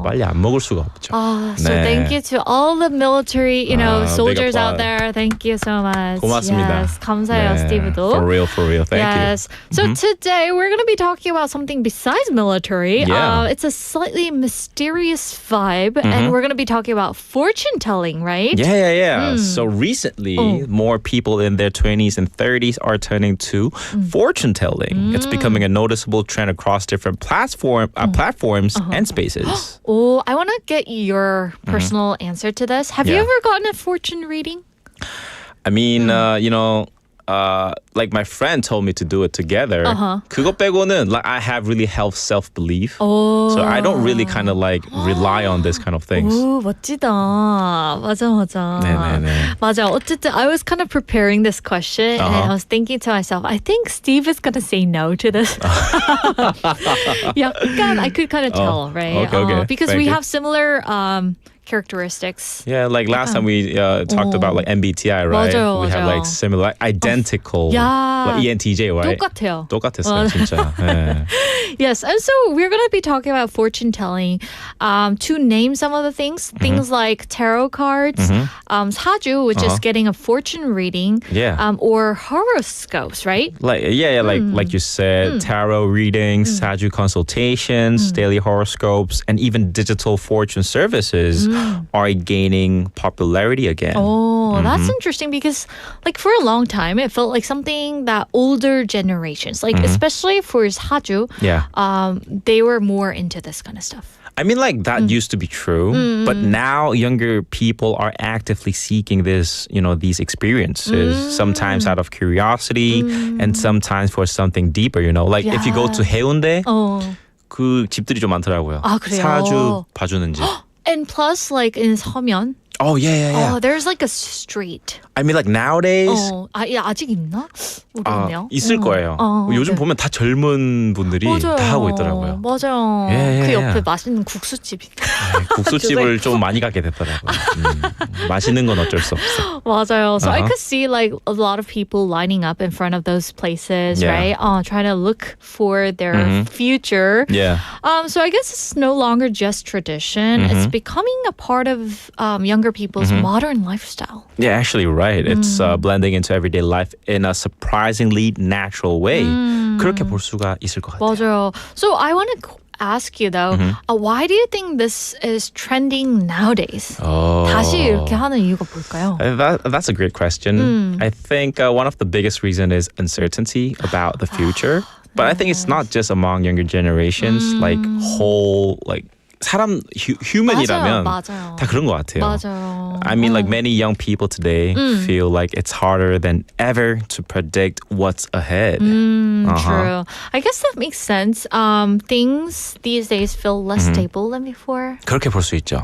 빨리 안 먹을 수가 없죠. So thank you to all the military, soldiers big out applaud. there. Thank you so much. 고맙습니다. Yes, 감사해요, 네, Steve도. For real. Thank yes. So today we're going to be talking about something besides military. Yeah. It's a slightly mysterious vibe, and we're going to be talking about fortune telling, right? you. Yeah. So recently, more people in their 20s and 30s are turning to fortune telling. It's becoming a noticeable trend across different platforms and spaces. I want to get your personal answer to this. Have you Yeah. ever gotten a fortune reading? I mean, like my friend told me to do it together. 그거 빼고는 like I have really health self-belief. So I don't really kind of like rely on this kind of things. 오, 멋지다. 맞아. 네네네. 맞아. 어쨌든 I was kind of preparing this question and I was thinking to myself, I think Steve is going to say no to this. 약간 I could kind of tell, right? Okay. Because Thank we you. have similar characteristics. Yeah, like last time we talked about like MBTI, right? 맞아요, we have 맞아요. like similar, like identical, 야. like ENTJ, right? 똑같아요. 똑같았어요, 진짜. 네. Yes, and so we're going to be talking about fortune telling. To name some of the things like tarot cards, 사주, which is getting a fortune reading, or horoscopes, right? Like like you said, tarot readings, 사주 consultations, daily horoscopes, and even digital fortune services are gaining popularity again. Oh, that's interesting because like for a long time it felt like something that older generations, like especially for 사주, they were more into this kind of stuff. I mean, like that used to be true, but now younger people are actively seeking this, these experiences, sometimes out of curiosity and sometimes for something deeper, like if you go to 해운대, 그 집들이 좀 많더라고요. 아, 그래요? 사주 봐주는 집. And plus like in 서면, Oh, yeah. there's like a street. I mean, like nowadays. 아직 있나? 모르겠네요. 있을 거예요. 요즘 보면 다 젊은 분들이 맞아요. 다 하고 있더라고요. 맞아요. 예, 그 옆에 예. 맛있는 국수집이. 국수집을 좀 많이 가게 됐더라고요. 맛있는 건 어쩔 수 없어. 맞아요. So I could see like a lot of people lining up in front of those places, right? Trying to look for their future. Yeah. So I guess it's no longer just tradition. It's becoming a part of younger people's modern lifestyle. Yeah, actually, right. It's blending into everyday life in a surprisingly natural way. 그렇게 볼 수가 있을 것 같아요. 맞아요. So I want to ask you though, why do you think this is trending nowadays? 다시 이렇게 하는 이유가 뭘까요? That's a great question. I think one of the biggest reasons is uncertainty about the future. But I think it's not just among younger generations, like whole, like 사람 human이라면 맞아요. 다 그런 것 같아요. 맞아요. I mean, like many young people today feel like it's harder than ever to predict what's ahead. True. I guess that makes sense. Things these days feel less stable than before. 그렇게 볼 수 있죠.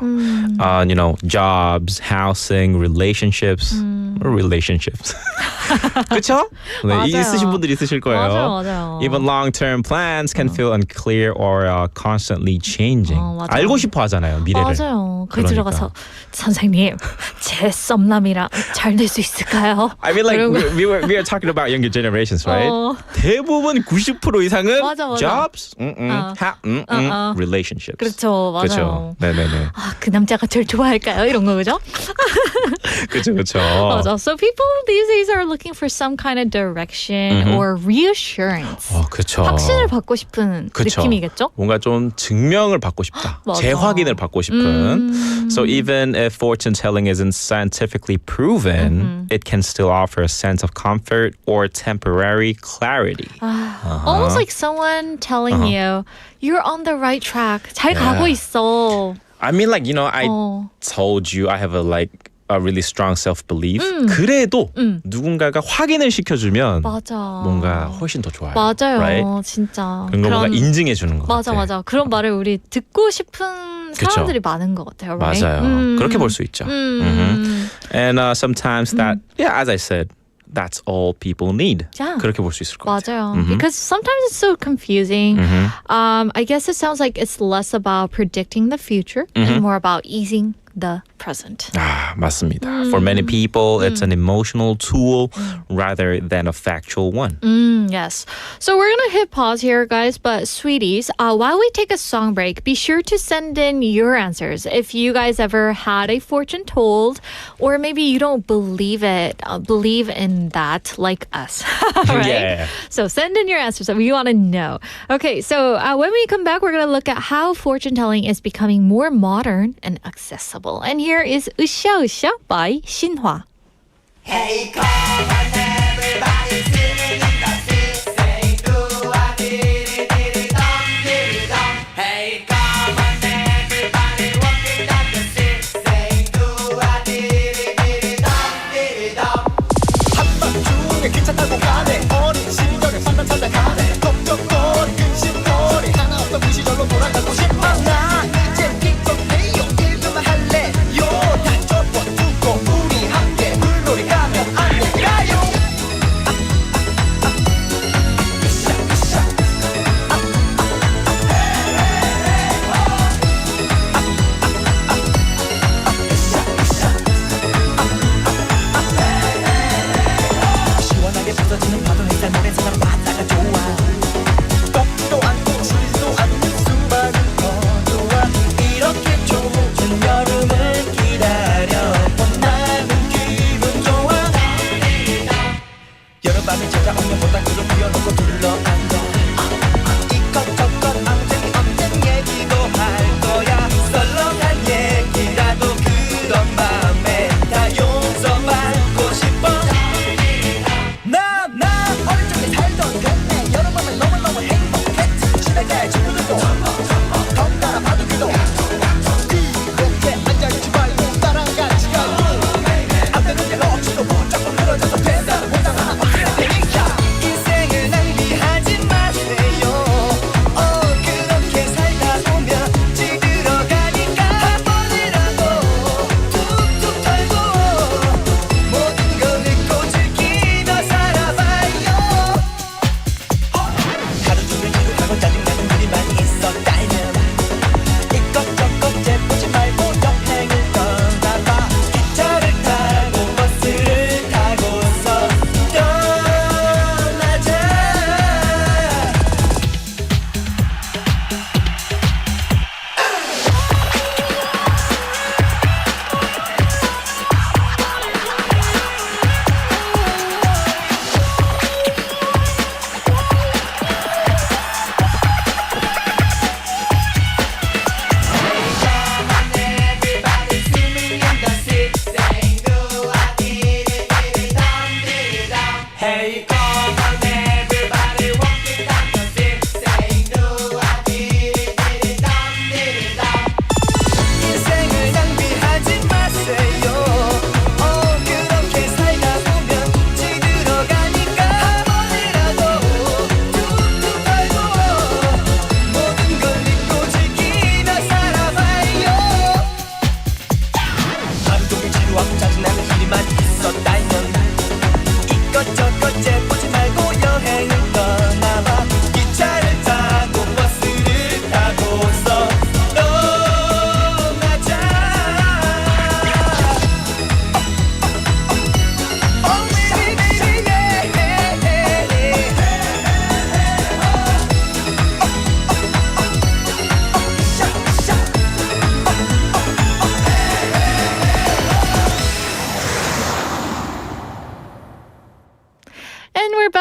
Jobs, housing, relationships. 그렇죠? 네, 맞아요. 있으신 분들이 있으실 거예요. 맞아요. Even long-term plans can feel unclear or constantly changing. 맞아요. 알고 싶어 하잖아요, 미래를. 맞아요. 거기 그러니까. 들어가서 선생님, 제 썸남이랑 잘 될 수 있을까요? I mean, like 이런 거. we were talking about younger generations, right? 대부분 90% 이상은 맞아. jobs, relationships. 그렇죠, 맞아요. 그렇죠. 네네네. 그 남자가 절 좋아할까요? 이런 거 그죠? 그렇죠. 맞아. So people these days are looking for some kind of direction or reassurance. 그렇죠. 확신을 받고 싶은 그쵸. 느낌이겠죠? 뭔가 좀 증명을 받고 싶다. 맞아. 재확인을 받고 싶은. So even if fortune telling isn't scientifically proven, it can still offer a sense of comfort or temporary clarity. Almost like someone telling you, you're on the right track. 잘 가고 있어. I mean, like, I told you I have a really strong self-belief. 그래도 누군가가 확인을 시켜주면 맞아. 뭔가 훨씬 더 좋아요. 맞아요. Right? 진짜. 그런 거 뭔가 인증해 주는 것 같아요. 맞아. 그런 말을 우리 듣고 싶은 사람들이 많은 것 같아요. Right? 맞아요. 그렇게 볼 수 있죠. And sometimes that, as I said, that's all people need. Yeah. 그렇게 볼 수 있을 것 같아요. 맞아요. Because sometimes it's so confusing. I guess it sounds like it's less about predicting the future and more about easing the present. 맞습니다. For many people, it's an emotional tool rather than a factual one. Yes. So we're going to hit pause here, guys. But sweeties, while we take a song break, be sure to send in your answers. If you guys ever had a fortune told, or maybe you don't believe in that like us. Right? Yeah. So send in your answers. We want to know. Okay, so when we come back, we're going to look at how fortune telling is becoming more modern and accessible. And here is 으쌰으쌰 by 신화. Hey, come on, everybody singing in the street, say do-a-dee-dee-dee-dee-dum, dee-dee-dum. Hey, come on, everybody walking down the street, say do-a-dee-dee-dee-dee-dum, dee-dee-dum. 한밤중에 기차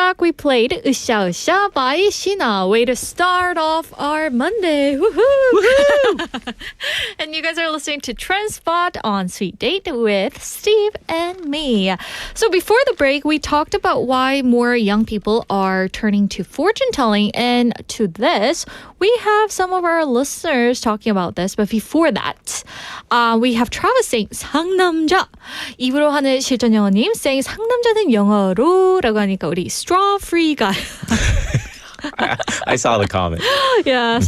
back, we played 으쌰으쌰 by Sheena. Way to start off our Monday. Woohoo! And you guys are listening to Trendspot on Sweet Date with Steve and me. So before the break, we talked about why more young people are turning to fortune telling, and to this, we have some of our listeners talking about this. But before that, we have Travis saying 상남자. 입으로 하는 실전 영어님 saying 상남자는 영어로 라고 하니까 우리 straw free guy. I saw the comment. Yes.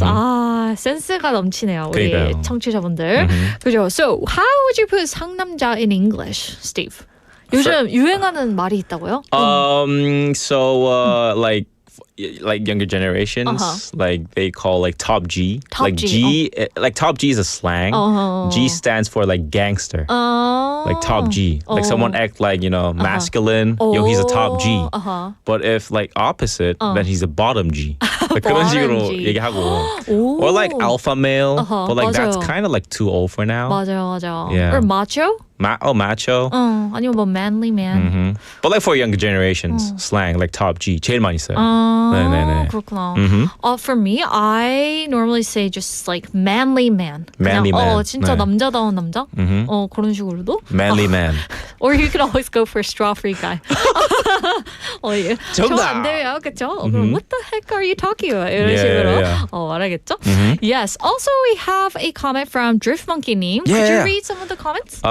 센스가 넘치네요. 우리 그러니까요. 청취자분들. 그죠? So, how would you put 상남자 in English, Steve? 요즘 유행하는 말이 있다고요? So like younger generations, like they call like top G. Top like G, like top G is a slang. G stands for like gangster. Like top G. Like someone act like, masculine. Yo, he's a top G. But if like opposite, then he's a bottom G. Like 그런 식으로 G. 얘기하고. Or like alpha male. But like that's 맞아요. kind of like too old for now. 맞아요. Yeah. Or macho? macho. 아니면 뭐 manly man. But like for younger generations, slang like top G 제일 많이 써요. 네네네. 그렇구나. For me, I normally say just like manly man. Manly 그냥, man. 진짜 네. 남자다운 남자? 그런 식으로도. Manly man. Or you could always go for straw free guy. 예. 정답. 안 돼요, 그렇죠? 그럼 what the heck are you talking about? 이런 식으로 말하겠죠? Yes. Also, we have a comment from Drift Monkey 님. Could you Yeah. read some of the comments?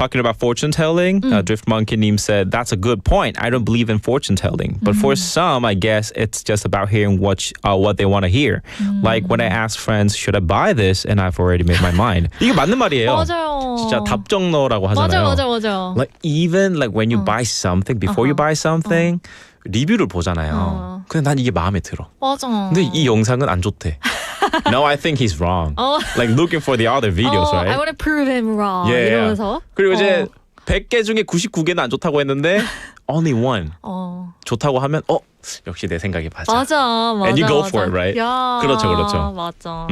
Talking about fortune telling, Drift Monkey Neem said, that's a good point. I don't believe in fortune telling. But for some, I guess it's just about hearing what they want to hear. Like when I ask friends, should I buy this? And I've already made my mind. 이게 맞는 말이에요. 맞아요. 진짜 답정너라고 하잖아요. 맞아. Like even like when you buy something, before you buy something, 리뷰를 보잖아요. 근데 난 이게 마음에 들어. 맞아. 근데 이 영상은 안 좋대. No, I think he's wrong. Like looking for the other videos, right? I want to prove him wrong. 이러면서. 그리고 이제 100개 중에 99개는 안 좋다고 했는데 only one 좋다고 하면 역시 내 생각이 맞아. 맞아. And you go for it, right? 야, 그렇죠. 맞아.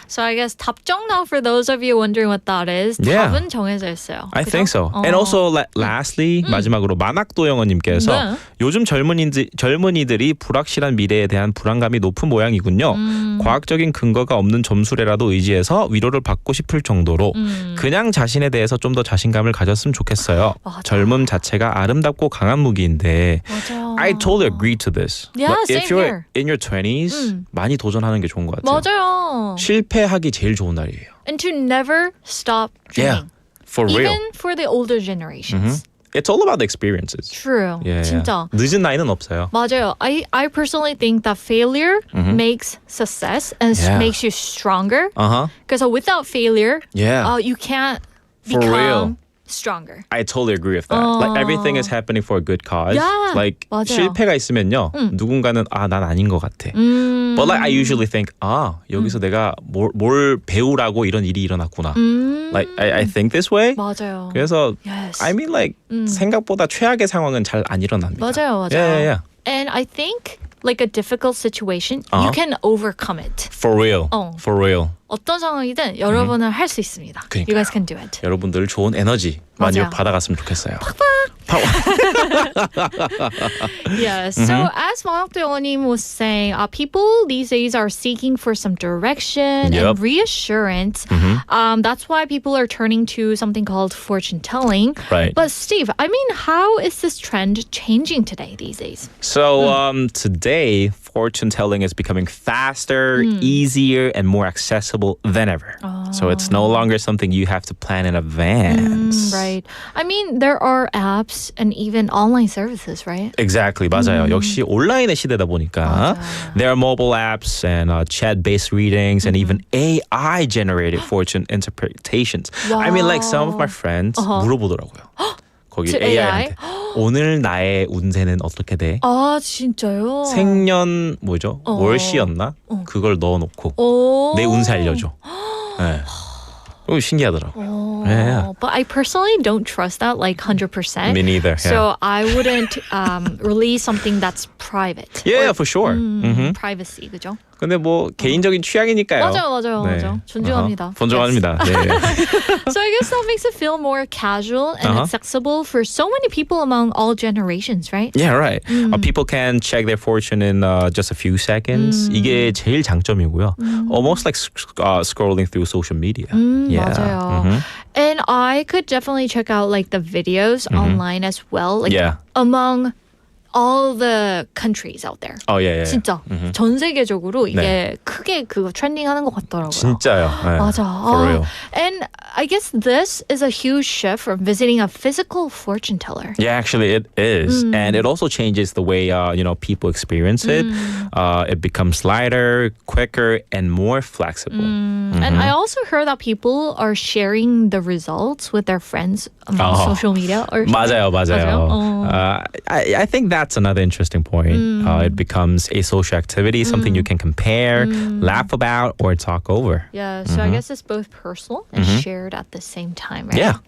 So I guess 답정너, for those of you wondering what that is, Yeah. 답은 정해져 있어요. I 그죠? think so. And also lastly, 마지막으로 만학도 영어님께서 네. 요즘 젊은이들이 불확실한 미래에 대한 불안감이 높은 모양이군요. 과학적인 근거가 없는 점수래라도 의지해서 위로를 받고 싶을 정도로 그냥 자신에 대해서 좀 더 자신감을 가졌으면 좋겠어요. 맞아. 젊음 자체가 아름답고 강한 무기인데 맞아. I totally agree to this. Yeah, But same if you're here. in your 20s, 많이 도전하는 게 좋은 것 같아요. 맞아요. 실패하기 제일 좋은 날이에요. And to never stop dreaming. For real. Even for the older generations. It's all about the experiences. True. 진짜. 늦은 나이는 없어요. 맞아요. I personally think that failure makes success and Yeah. makes you stronger. Uh-huh. Because without failure, Yeah. you can't For become real. stronger. I totally agree with that. Like everything is happening for a good cause. Yeah, Like 맞아요. 실패가 있으면요. 누군가는 난 아닌 것 같아. But like I usually think 여기서 내가 뭘 배우라고 이런 일이 일어났구나. Like I think this way. 맞아요. 그래서 Yes. I mean like 생각보다 최악의 상황은 잘 안 일어납니다. 맞아요. Yeah. And I think like a difficult situation, you can overcome it. For real. For real. 어떤 상황이든 여러분은 할 수 있습니다. You guys can do it. 여러분들 좋은 에너지 많이 맞아요. 받아갔으면 좋겠어요. Yes. So as Ma학도 영어님 was saying, people these days are seeking for some direction Yep. and reassurance. That's why people are turning to something called fortune telling. Right. But Steve, I mean, how is this trend changing today these days? So today, fortune telling is becoming faster, easier, and more accessible than ever. So it's no longer something you have to plan in advance. Right. I mean, there are apps and even online services, right? Exactly, 맞아요. 역시 온라인의 시대다 보니까 there are mobile apps and chat-based readings and even AI-generated fortune interpretations. I mean, like some of my friends 물어보더라고요. 거기 To AI한테 오늘 나의 운세는 어떻게 돼? 아, 진짜요? 생년 뭐죠? 월시였나? 그걸 넣어놓고 내 운세 알려줘. 네. 신기하더라고. Yeah. But I personally don't trust that like 100%. Me neither. So I wouldn't release something that's private. Yeah, for sure. Privacy, 그죠? 근데 뭐 개인적인 취향이니까요. 맞아요. 존중합니다. 존중합니다. 네. So I guess that makes it feel more casual and accessible for so many people among all generations, right? Yeah, right. People can check their fortune in just a few seconds. 이게 제일 장점이고요. Almost like scrolling through social media. Yeah. 맞아요. And I could definitely check out like the videos online as well. Like among all the countries out there. Oh, yeah. 진짜 전 세계적으로 이게 크게 그거 트렌딩하는 것 같더라고요. 진짜요. 네. 맞아. For real. And I guess this is a huge shift from visiting a physical fortune teller. Yeah, actually it is. And it also changes the way people experience it. It becomes lighter, quicker, and more flexible. And I also heard that people are sharing the results with their friends on social media. Or 맞아요. I think that's another interesting point. It becomes a social activity, something you can compare, laugh about, or talk over. Yeah, so I guess it's both personal and shared at the same time, right? Yeah.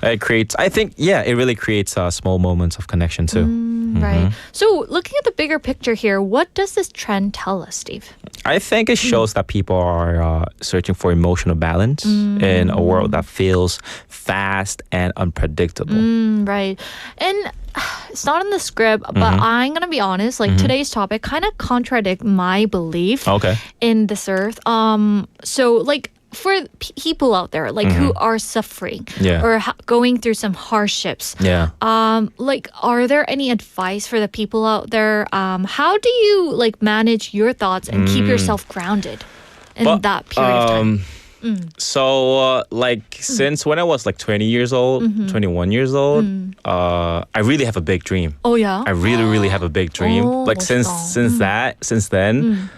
It creates, I think, it really creates small moments of connection too. Right. So looking at the bigger picture here, what does this trend tell us, Steve? I think it shows that people are searching for emotional balance in a world that feels fast and unpredictable. Right. And it's not in the script, but I'm going to be honest, like today's topic kind of contradict my belief in this earth. So like for people out there like who are suffering or going through some hardships, like are there any advice for the people out there? How do you like manage your thoughts and keep yourself grounded in that period of time? So, since when I was like 20 years old, 21 years old, I really have a big dream. Oh, yeah? I really have a big dream. Like, since then,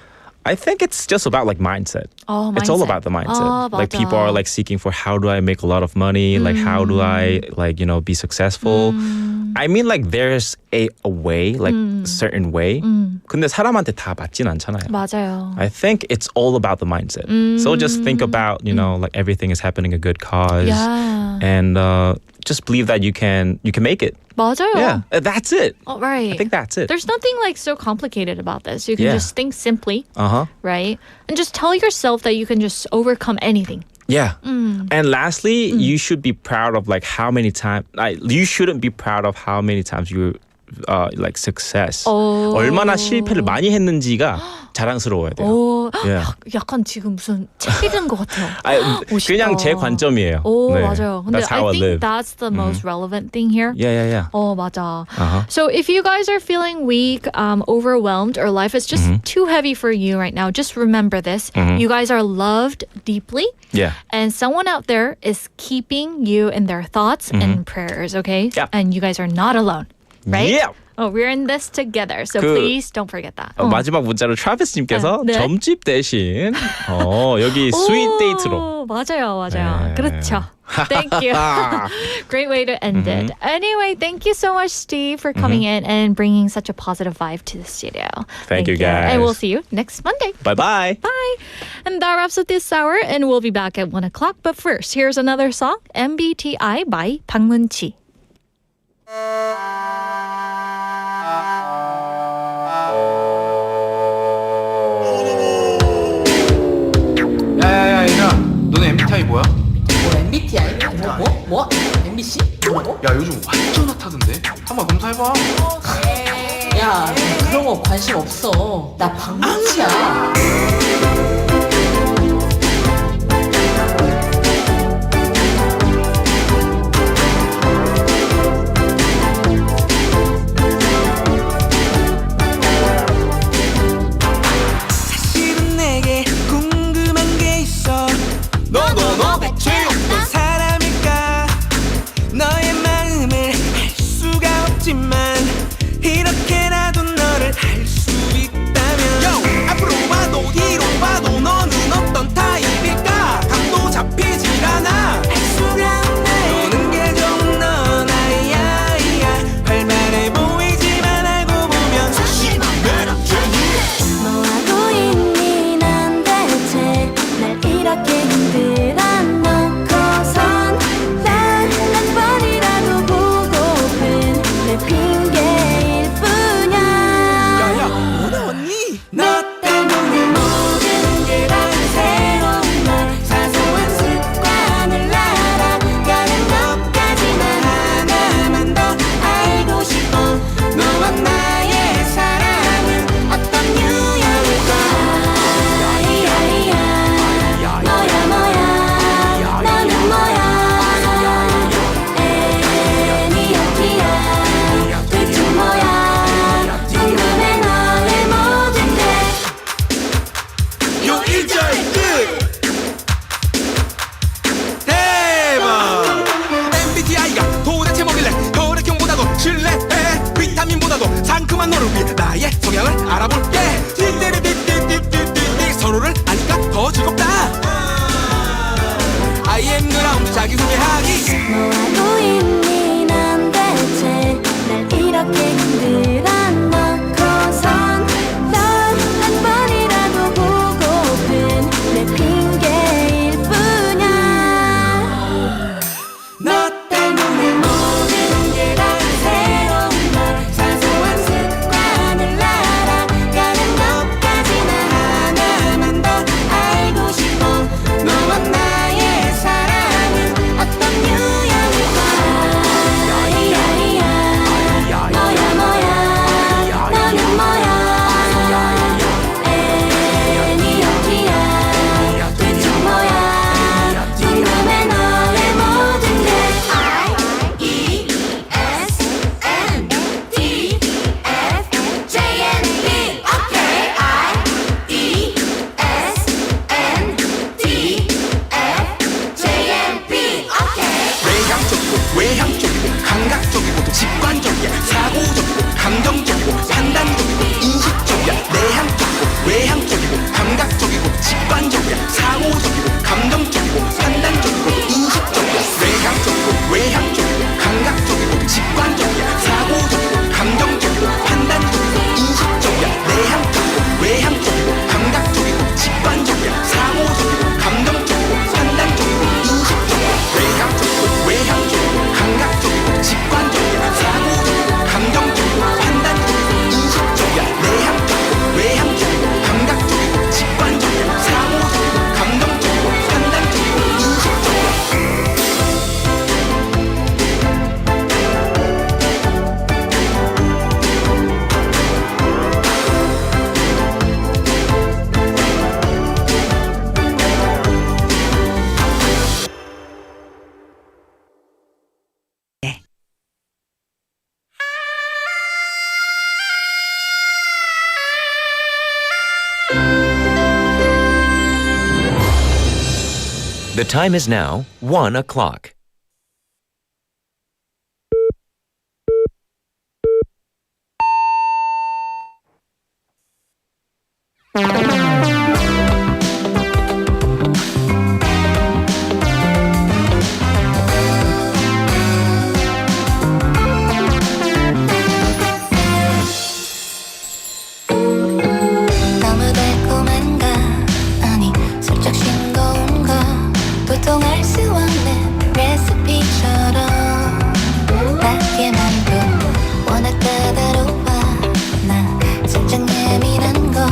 I think it's just about like mindset. Oh, It's all about the mindset. Like people are like seeking for how do I make a lot of money? Like how do I be successful? I mean like there's a way, like certain way. 근데 사람한테 다 맞진 않잖아요. 맞아요. I think it's all about the mindset. So just think about, like everything is happening a good cause. And just believe that you can make it. 맞아요. Yeah, that's it. Oh, right. I think that's it. There's nothing like so complicated about this. You can just think simply, right? And just tell yourself that you can just overcome anything. Yeah. And lastly, you should be proud of like how many times. You shouldn't be proud of how many times you like success. 얼마나 실패를 많이 했는지가 자랑스러워야 돼요. 약간 지금 무슨 책 읽은 것 같아요. 그냥 제 관점이에요. 네. 맞아요. 근데 That's how I I think live. that's the most relevant thing here. Yeah. 맞아. So if you guys are feeling weak, overwhelmed, or life is just too heavy for you right now, just remember this. You guys are loved deeply. Yeah. And someone out there is keeping you in their thoughts and prayers, okay? Yep. And you guys are not alone, right? Yeah. We're in this together, so please don't forget that. 마지막 문자로 트래비스님께서 네. 점집 대신 여기 스윗 데이트로. 맞아요. 네. 그렇죠. Thank you. Great way to end it. Anyway, thank you so much, Steve, for coming in and bringing such a positive vibe to the studio. Thank you, guys. And we'll see you next Monday. Bye-bye. Bye. And that wraps up this hour, and we'll be back at 1 o'clock. But first, here's another song, MBTI by 박문치. 야야야 얘들아 너네 MBTI 뭐야? MBTI? 뭐? MBC? 뭐라고? 야 요즘 완전 핫하던데 한번 검사해봐. 야 그런 거 관심 없어. 나 박문치야. 사실은 내게 궁금한 게 있어. 너 대체 어떤 사람일까? 너의 마음을 알 수가 없지만 이렇게라도 너를 알 수 있다면 앞으로 봐도 뒤로 봐도 너는 어떤 타입일까? 감도 잡히질 않아. 알 수가 없네. 노는 게 좀 넌 아이야. 활발해 보이지만 알고 보면 사실 매력쟁이. 뭐 하고 있니 난 대체 날 이렇게 흔들어 놓고선 난 한 번이라도 보고픈 내 핑계일 뿐이야. 몰라도 상큼한 너를 위해 나의 성향을 알아볼게. 띠띠리띠띠띠띠띠 서로를 아니까 더 즐겁다. I am 누나 자기소개하기. 뭐하고 있니 난 대체 날 이렇게 흔들어 놓고선 넌 한 번이라도 보고픈 내 핑계일 뿐이야. 너 때문에 모든 게 다 새로운 널 사소한 습관을 알아가는 너까지나 하나만 더 알고 싶어. 너와 나의 사랑은 어떤 유형일까. 뭐야 뭐야 너는 뭐야. 애니어티야 대체 뭐야. 궁금해 너의 모든 게. I-E-S-N-D-F-J-N-B 오케이. I-E-S-N-D-F-J-N-B 오케이. 외향적이고 외향적이고 감각적이고 직관적이야. 사고적이고 감정적이고 판단적이고 인식적이야. 내향적이고 외향적이고 감각적이고 직관적이야. 사고적이고 감정적이고 판단적이고 인식적이야. 외향적이고 외향적이고 감각적이고 직관적이야. 사고적이고 감정적이고 판단적이고 인식적이야. 내향적이고 외향적이고 감각적이고 직관적이야. 사고적이고 감정적이고 판단적이고 인식적이야. 외향적이고 외향적이고 감각적이고 직관적이야. 사고적이고 감정적이고 판단적이고 인식적이야. 내향적이고 외향적이고 감각적이고 직관적이야. 사고적이고 감정적이고 판단적이고 인식적이야. The time is now 1 o'clock. 너무 달콤한가 아니 슬쩍 싱거운가 도통할 수 없는 레시피처럼 낮게 만도 워낙 까다로워. 나 살짝 예민한 걸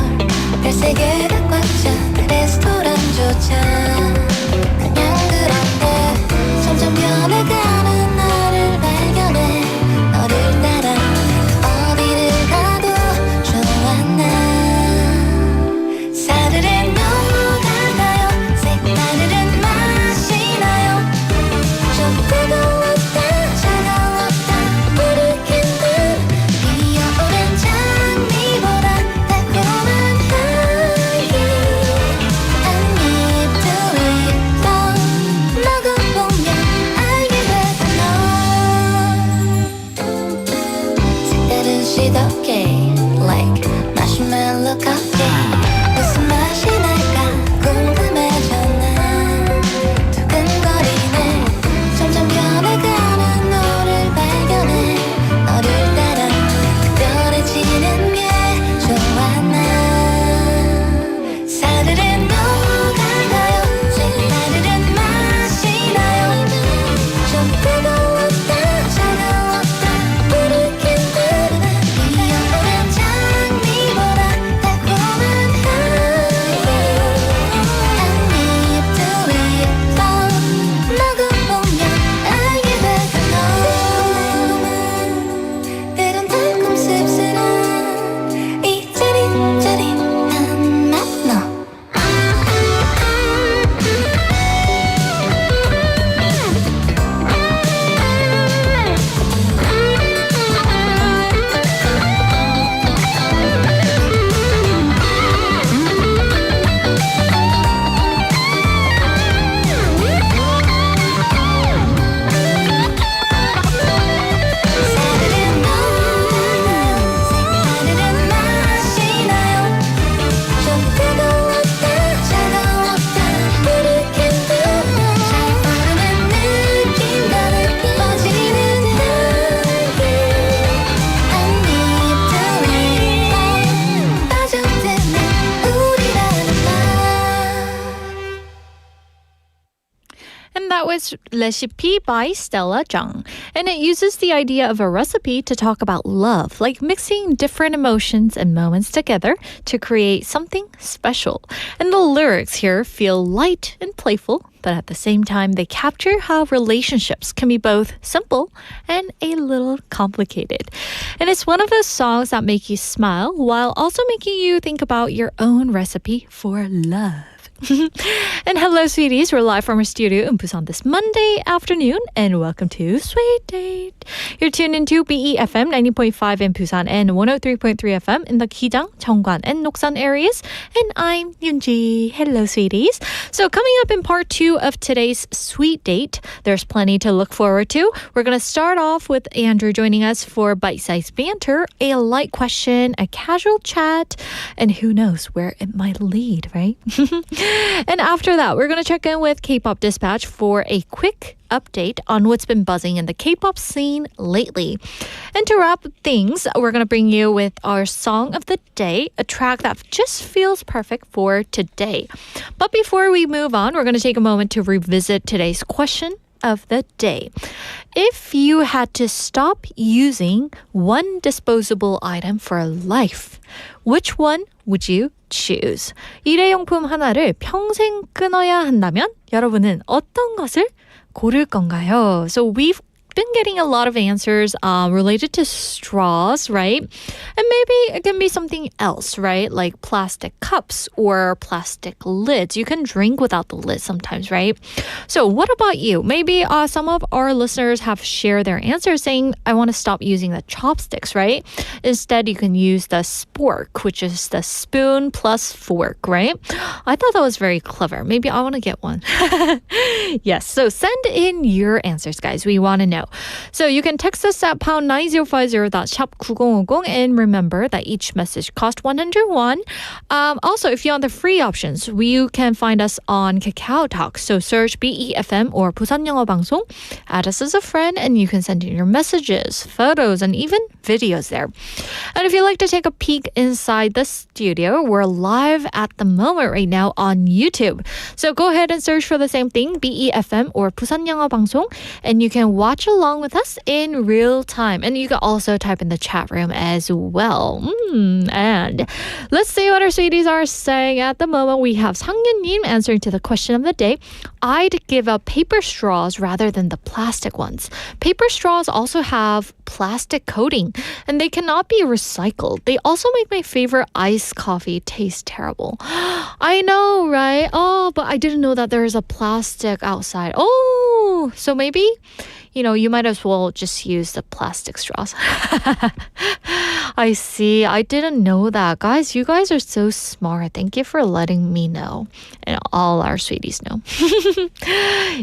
별세 개가 꽉 찬 레스토랑조차 그냥 그런데 점점 변해가는 나를 발견해. 너를 따라 어디를 가도 좋아 나. 사르르 넘어가나요. 색다른 맛이 나요. 좀 뜨거웠다 차가웠다 모르겠는 피어오른 장미보다 달콤한 향기. I need to is Recipe by Stella Jung. And it uses the idea of a recipe to talk about love, like mixing different emotions and moments together to create something special. And the lyrics here feel light and playful, but at the same time, they capture how relationships can be both simple and a little complicated. And it's one of those songs that make you smile while also making you think about your own recipe for love. And hello, sweeties. We're live from our studio in Busan this Monday afternoon, and welcome to Sweet Date. You're tuned into BEFM 90.5 in Busan and 103.3 FM in the Gijang, Cheongwan, and Noksan areas. And I'm Yoonji. Hello, sweeties. So coming up in part 2 of today's Sweet Date, there's plenty to look forward to. We're going to start off with Andrew joining us for Bite-Sized Banter, a light question, a casual chat, and who knows where it might lead, right? And after that, we're going to check in with K-pop Dispatch for a quick update on what's been buzzing in the K-pop scene lately. And to wrap up things, we're going to bring you with our song of the day, a track that just feels perfect for today. But before we move on, we're going to take a moment to revisit today's question of the day. If you had to stop using one disposable item for life, which one would you choose? 일회용품 하나를 평생 끊어야 한다면 여러분은 어떤 것을 고를 건가요? So we've been getting a lot of answers related to straws, right? And maybe it can be something else, right? Like plastic cups or plastic lids. You can drink without the lid sometimes, right? So what about you? Maybe some of our listeners have shared their answers saying, I want to stop using the chopsticks, right? Instead, you can use the spork, which is the spoon plus fork, right? I thought that was very clever. Maybe I want to get one. Yes, so send in your answers, guys. We want to know. So you can text us at pound 9050 샵 9050 and remember that each message costs 100 won. Also, if you want the free options, you can find us on Kakao Talk. So search BEFM or 부산 영어 방송. Add us as a friend and you can send in your messages, photos, and even videos there. And if you'd like to take a peek inside the studio, we're live at the moment right now on YouTube. So go ahead and search for the same thing, BEFM or 부산 영어 방송, and you can watch along with us in real time. And you can also type in the chat room as well. And let's see what our sweeties are saying at the moment. We have 상윤님 answering to the question of the day. I'd give up paper straws rather than the plastic ones. Paper straws also have plastic coating and they cannot be recycled. They also make my favorite iced coffee taste terrible. I know, right? Oh, but I didn't know that there's a plastic outside. Oh, so maybe, you might as well just use the plastic straws. I see. I didn't know that. Guys, you guys are so smart. Thank you for letting me know. And all our sweeties know.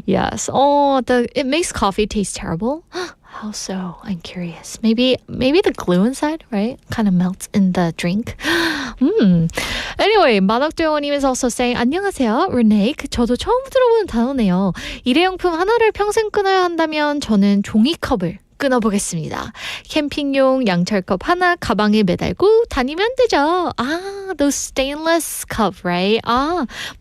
Yes. Oh, it makes coffee taste terrible. How so? I'm curious. Maybe the glue inside, right? Kind of melts in the drink. Anyway, 만학도영님 is also saying 안녕하세요, renege. 저도 처음 들어보는 단어네요. 일회용품 하나를 평생 끊어야 한다면 저는 종이컵을 끊어보겠습니다. 캠핑용 양철컵 하나 가방에 매달고 다니면 되죠. Those stainless cup, right?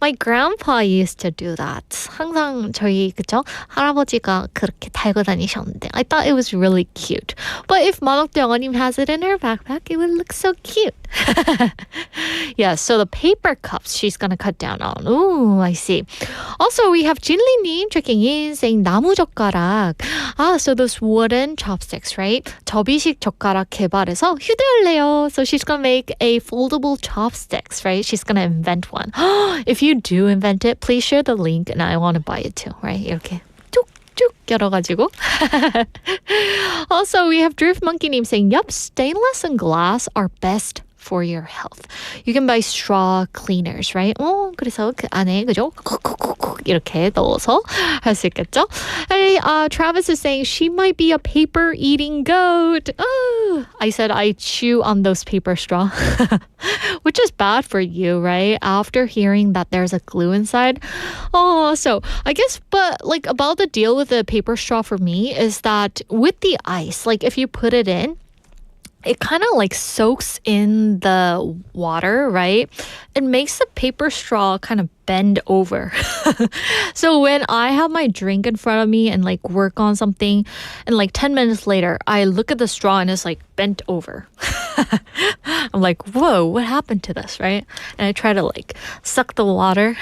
My grandpa used to do that. 항상 저희 그쵸? 할아버지가 그렇게 달고 다니셨는데 I thought it was really cute. But if 만옥도 영어님 has it in her backpack, it would look so cute. Yeah, so the paper cups she's gonna cut down on. Ooh, I see. Also, we have 진리님 checking in saying 나무 젓가락. So those wooden chopsticks, right? 접이식 젓가락 개발해서 휴대할래요. So she's gonna make a foldable chopsticks, right? She's gonna invent one. If you do invent it, please share the link and I want to buy it too, right? 이렇게 쭉 열어가지고. Also, we have Drift Monkey님 saying, yup, stainless and glass are best for your health. You can buy straw cleaners, right? 그래서 그 안에 그죠? 쿡쿡쿡쿡 이렇게 넣어서 할 수 있겠죠? Hey, Travis is saying she might be a paper eating goat. I said I chew on those paper straw, which is bad for you, right? After hearing that there's a glue inside. So I guess, but like about the deal with the paper straw for me is that with the ice, like if you put it in, it kind of like soaks in the water, right? It makes the paper straw kind of bend over. So when I have my drink in front of me and like work on something, and like 10 minutes later, I look at the straw and it's like bent over. I'm like, whoa, what happened to this, right? And I try to like suck the water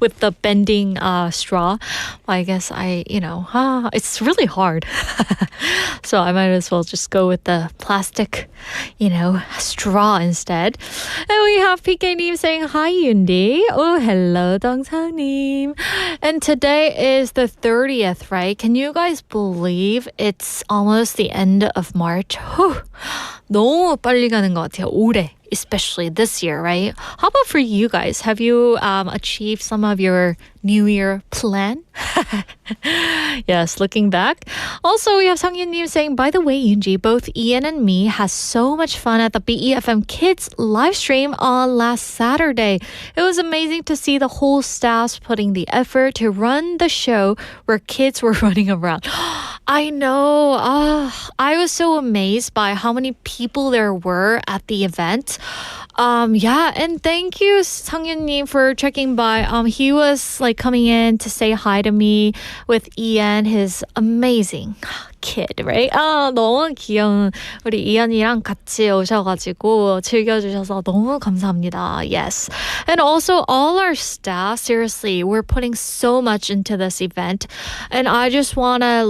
with the bending straw. I guess it's really hard. So I might as well just go with the plastic, straw instead. And we have PK님 saying, hi, Yundi. Oh, hello, 동상님. And today is the 30th, right? Can you guys believe it's almost the end of March? Whew. 너무 빨리 가는 것 같아요. 올해. Especially this year, right? How about for you guys? Have you achieved some of your New Year plan? Yes, looking back. Also, we have Sang-Yun-님 saying, by the way, Yoonji, both Ian and me had so much fun at the BEFM Kids live stream on last Saturday. It was amazing to see the whole staff putting the effort to run the show where kids were running around. I know. I was so amazed by how many people there were at the event. And thank you, Sang-Yun-님, for checking by. He was like coming in to say hi to me with Ian, his amazing kid, right? 너무 귀여운 우리 이현이랑 같이 오셔가지고 즐겨주셔서 너무 감사합니다. Yes. And also all our staff, seriously, we're putting so much into this event. And I just want to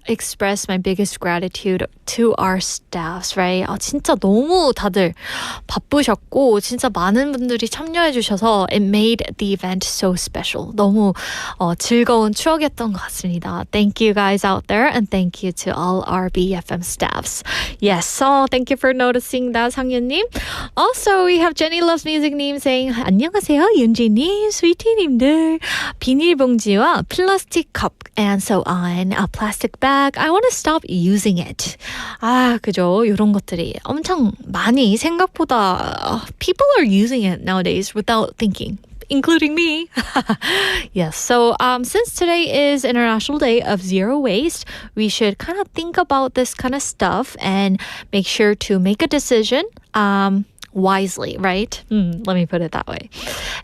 express my biggest gratitude to our staffs, right? 진짜 너무 다들 바쁘셨고 진짜 많은 분들이 참여해 주셔서 it made the event so special. 너무 즐거운 추억이었던 것 같습니다. Thank you guys out there and thank you to all our BFM staffs. Yes, so thank you for noticing that, 상윤님. Also, we have Jenny Loves Music님 saying 안녕하세요, 윤지님, 스위티님들. 비닐봉지와 플라스틱 cup and so on, a plastic bag. I want to stop using it. 그죠. 이런 것들이 엄청 많이 생각보다 people are using it nowadays without thinking. Including me. Yes, so since today is International Day of Zero Waste, we should kind of think about this kind of stuff and make sure to make a decision wisely, right? Let me put it that way.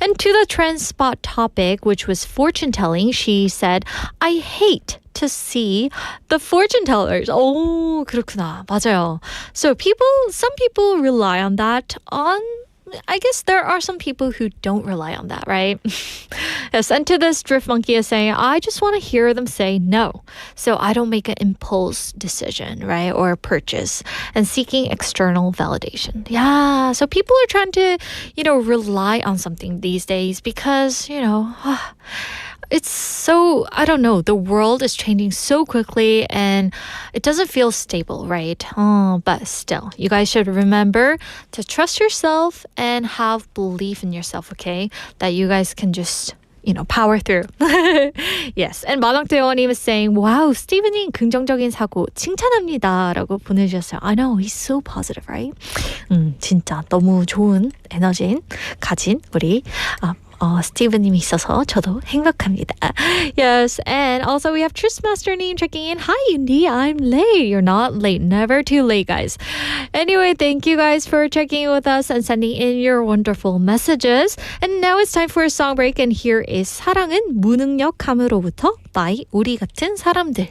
And to the trend spot topic, which was fortune telling, she said, I hate to see the fortune tellers. 오, 그렇구나. 맞아요. So some people rely on that I guess there are some people who don't rely on that, right? Yes, and to this, Drift Monkey is saying, I just want to hear them say no, so I don't make an impulse decision, right? Or purchase and seeking external validation. Yeah, so people are trying to, rely on something these days because, it's so, I don't know, the world is changing so quickly and it doesn't feel stable, right? But still, you guys should remember to trust yourself and have belief in yourself, okay? That you guys can just, power through. Yes. And 마당태원님 is saying, wow, 스티븐님 긍정적인 사고 칭찬합니다. 라고 보내주셨어요. I know, he's so positive, right? 진짜 너무 좋은 에너지 가진 우리 스티븐님이 있어서 저도 행복합니다. Yes, and also we have Trustmaster님 checking in. Hi, Indy, I'm late. You're not late. Never too late, guys. Anyway, thank you guys for checking in with us and sending in your wonderful messages. And now it's time for a song break, and here is 사랑은 무능력함으로부터 by 우리 같은 사람들.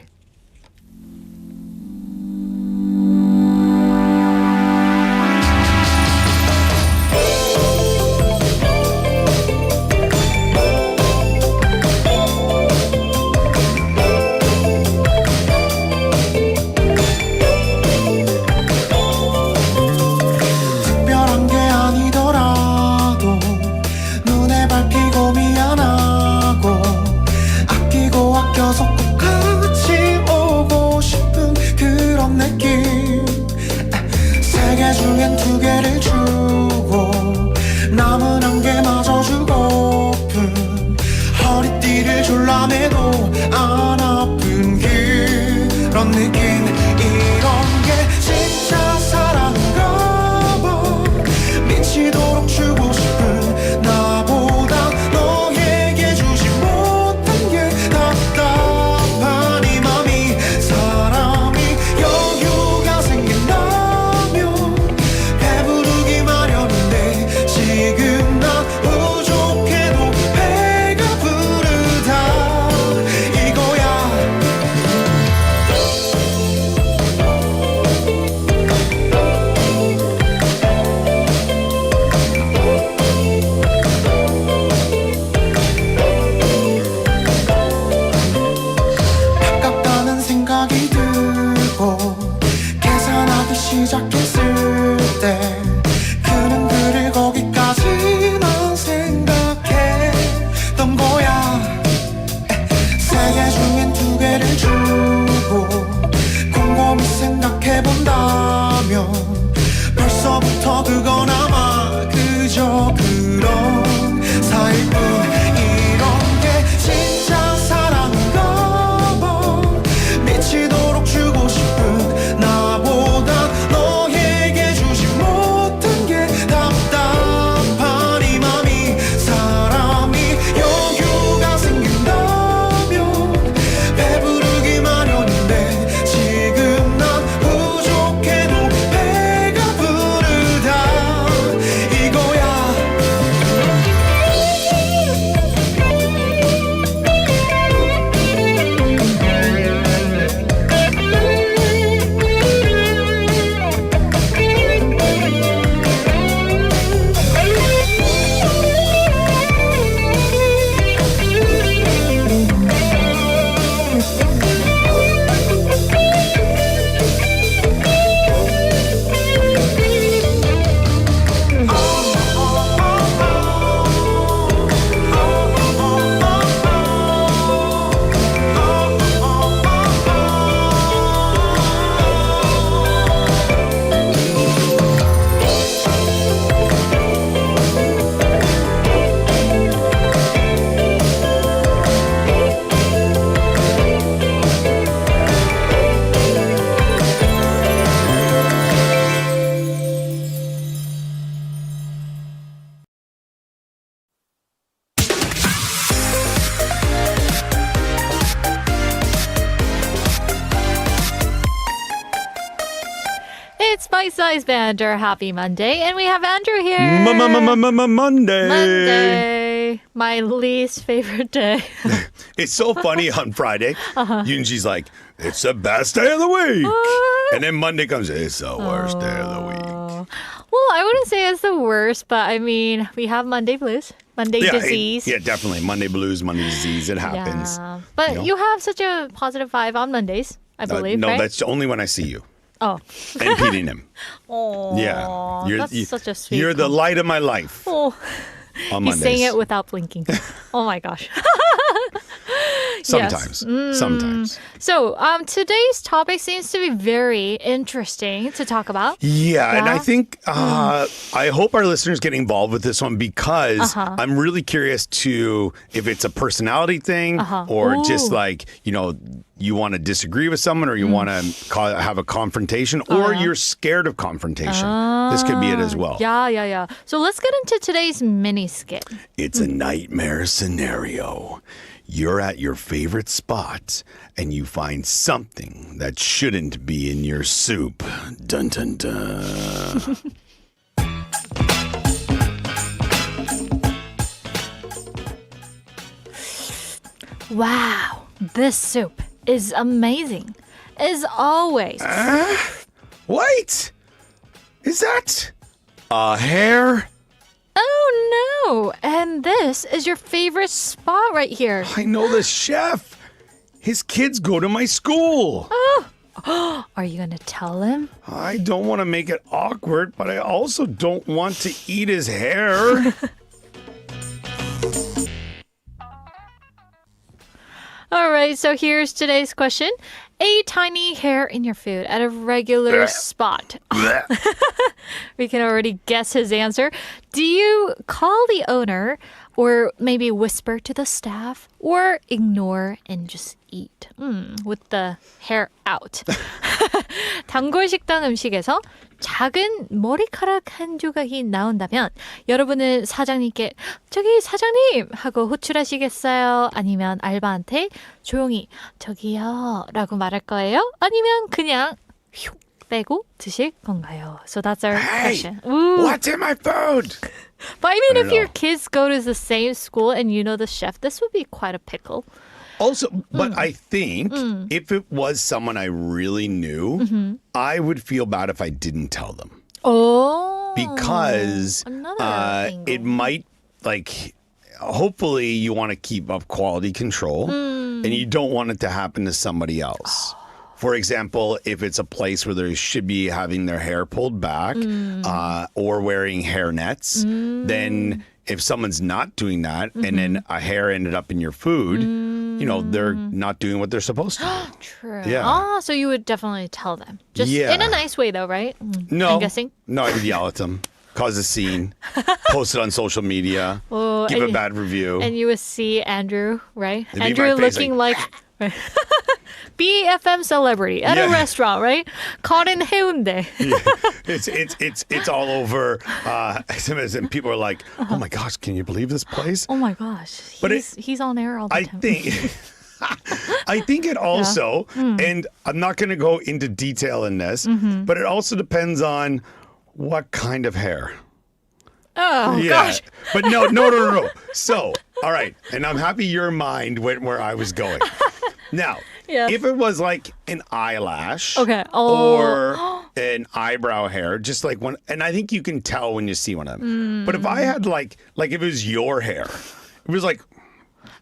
아끼고 아껴서 꼭 그치 시작했을 때 그는 그를 거기까지만 생각했던 거야. 세 개 중엔 두 개를 주고 곰곰이 생각해본다면 벌써부터 그건 아마 그저 그런 사이일 뿐. 이런 게 진짜 사랑인가 봐. 미치도록 주고 싶은 나보다 너에게 주지 못한 게 답답한 이 맘이. 사람이 여유가 생긴다면 배부르기 마련인데 지금 난 부족해도 배가 부르다 이거야. It's my Sized Banter. Happy Monday. And we have Andrew here. Monday. Monday. My least favorite day. It's so funny on Friday. Yunji's like, it's the best day of the week. And then Monday comes, it's the worst day of the week. Well, I wouldn't say it's the worst, but I mean, we have Monday blues, Monday disease. Yeah, definitely. Monday blues, Monday disease. It happens. Yeah. But you have such a positive vibe on Mondays, I believe, no, right? that's only when I see you. Oh. And beating him. Oh. Yeah. That's such a sweet You're the light of my life. Oh. On He's Mondays. saying it without blinking. Oh my gosh. Sometimes. Yes. Sometimes. So today's topic seems to be very interesting to talk about. Yeah, and I think I hope our listeners get involved with this one because I'm really curious to if it's a personality thing or just like, you want to disagree with someone or you want to have a confrontation or you're scared of confrontation. This could be it as well. Yeah. So let's get into today's mini skit. It's a nightmare scenario. You're at your favorite spot and you find something that shouldn't be in your soup. Dun dun dun. Wow, this soup is amazing. As always. Wait! Is that a hair? Oh no! And this is your favorite spot right here. I know the chef. His kids go to my school. Oh, are you gonna tell him? I don't want to make it awkward, but I also don't want to eat his hair. All right, so here's today's question. A tiny hair in your food at a regular spot. We can already guess his answer. Do you call the owner or maybe whisper to the staff or ignore and just eat with the hair out? 단골식당 음식에서 작은 머리카락 한 조각이 나온다면 여러분은 사장님께 저기 사장님 하고 호출하시겠어요? 아니면 알바한테 조용히 저기요 라고 말할 거예요? 아니면 그냥 휙 빼고 드실 건가요? So that's our question. Ooh. What's in my food? But I mean, if your kids go to the same school and you know the chef, this would be quite a pickle. Also, but I think if it was someone I really knew, I would feel bad if I didn't tell them. Oh. Because it might, hopefully you want to keep up quality control and you don't want it to happen to somebody else. For example, if it's a place where they should be having their hair pulled back or wearing hair nets, then if someone's not doing that and then a hair ended up in your food, you know, they're not doing what they're supposed to do. True. Yeah. Oh, so you would definitely tell them. Just in a nice way, though, right? No. I'm guessing. No, I would yell at them, cause a scene, post it on social media, Oh, give a bad review. And you would see Andrew, right? It'd be Andrew my face, looking like BFM celebrity at a restaurant, right? Caught in Hyundai. It's all over. And people are like, "Oh my gosh, can you believe this place?" Oh my gosh, But he's on air all the time. I think it also, and I'm not going to go into detail in this, but it also depends on what kind of hair. Oh gosh. But no. So, all right, and I'm happy your mind went where I was going. Now, if it was like an eyelash or an eyebrow hair, just like one, and I think you can tell when you see one of them. But if I had like if it was your hair, it was like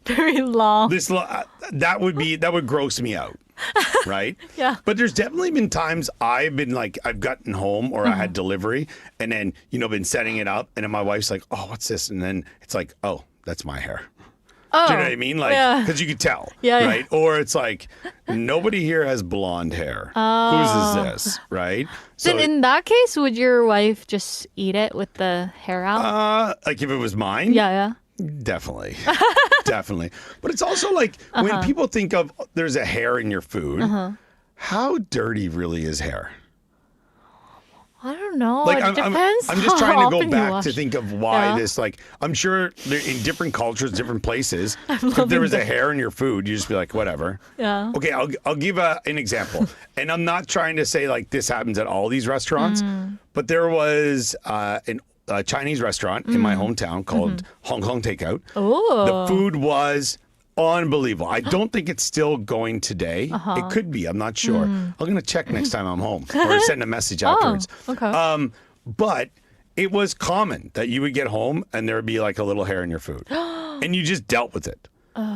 very long. That would gross me out. Right? Yeah. But there's definitely been times I've gotten home or I had delivery and then, been setting it up and then my wife's like, "Oh, what's this?" And then it's like, "Oh, that's my hair." Oh, do you know what I mean? Like, because you could tell, right? Or it's like, nobody here has blonde hair. Whose is this, right? Then in that case, would your wife just eat it with the hair out? Like if it was mine? Yeah. Definitely. Definitely. But it's also like when people think of there's a hair in your food, how dirty really is hair? I don't know. Like, it depends. I'm just trying to go back wash. to think of why this, like, I'm sure in different cultures, different places, if there was a hair in your food, you'd just be like, whatever. Yeah. Okay, I'll give an example. And I'm not trying to say, like, this happens at all these restaurants, but there was a Chinese restaurant in my hometown called Hong Kong Takeout. Oh. The food was unbelievable. I don't think it's still going today. It could be. I'm not sure. I'm going to check next time I'm home or send a message afterwards. Okay. But it was common that you would get home and there would be like a little hair in your food. And you just dealt with it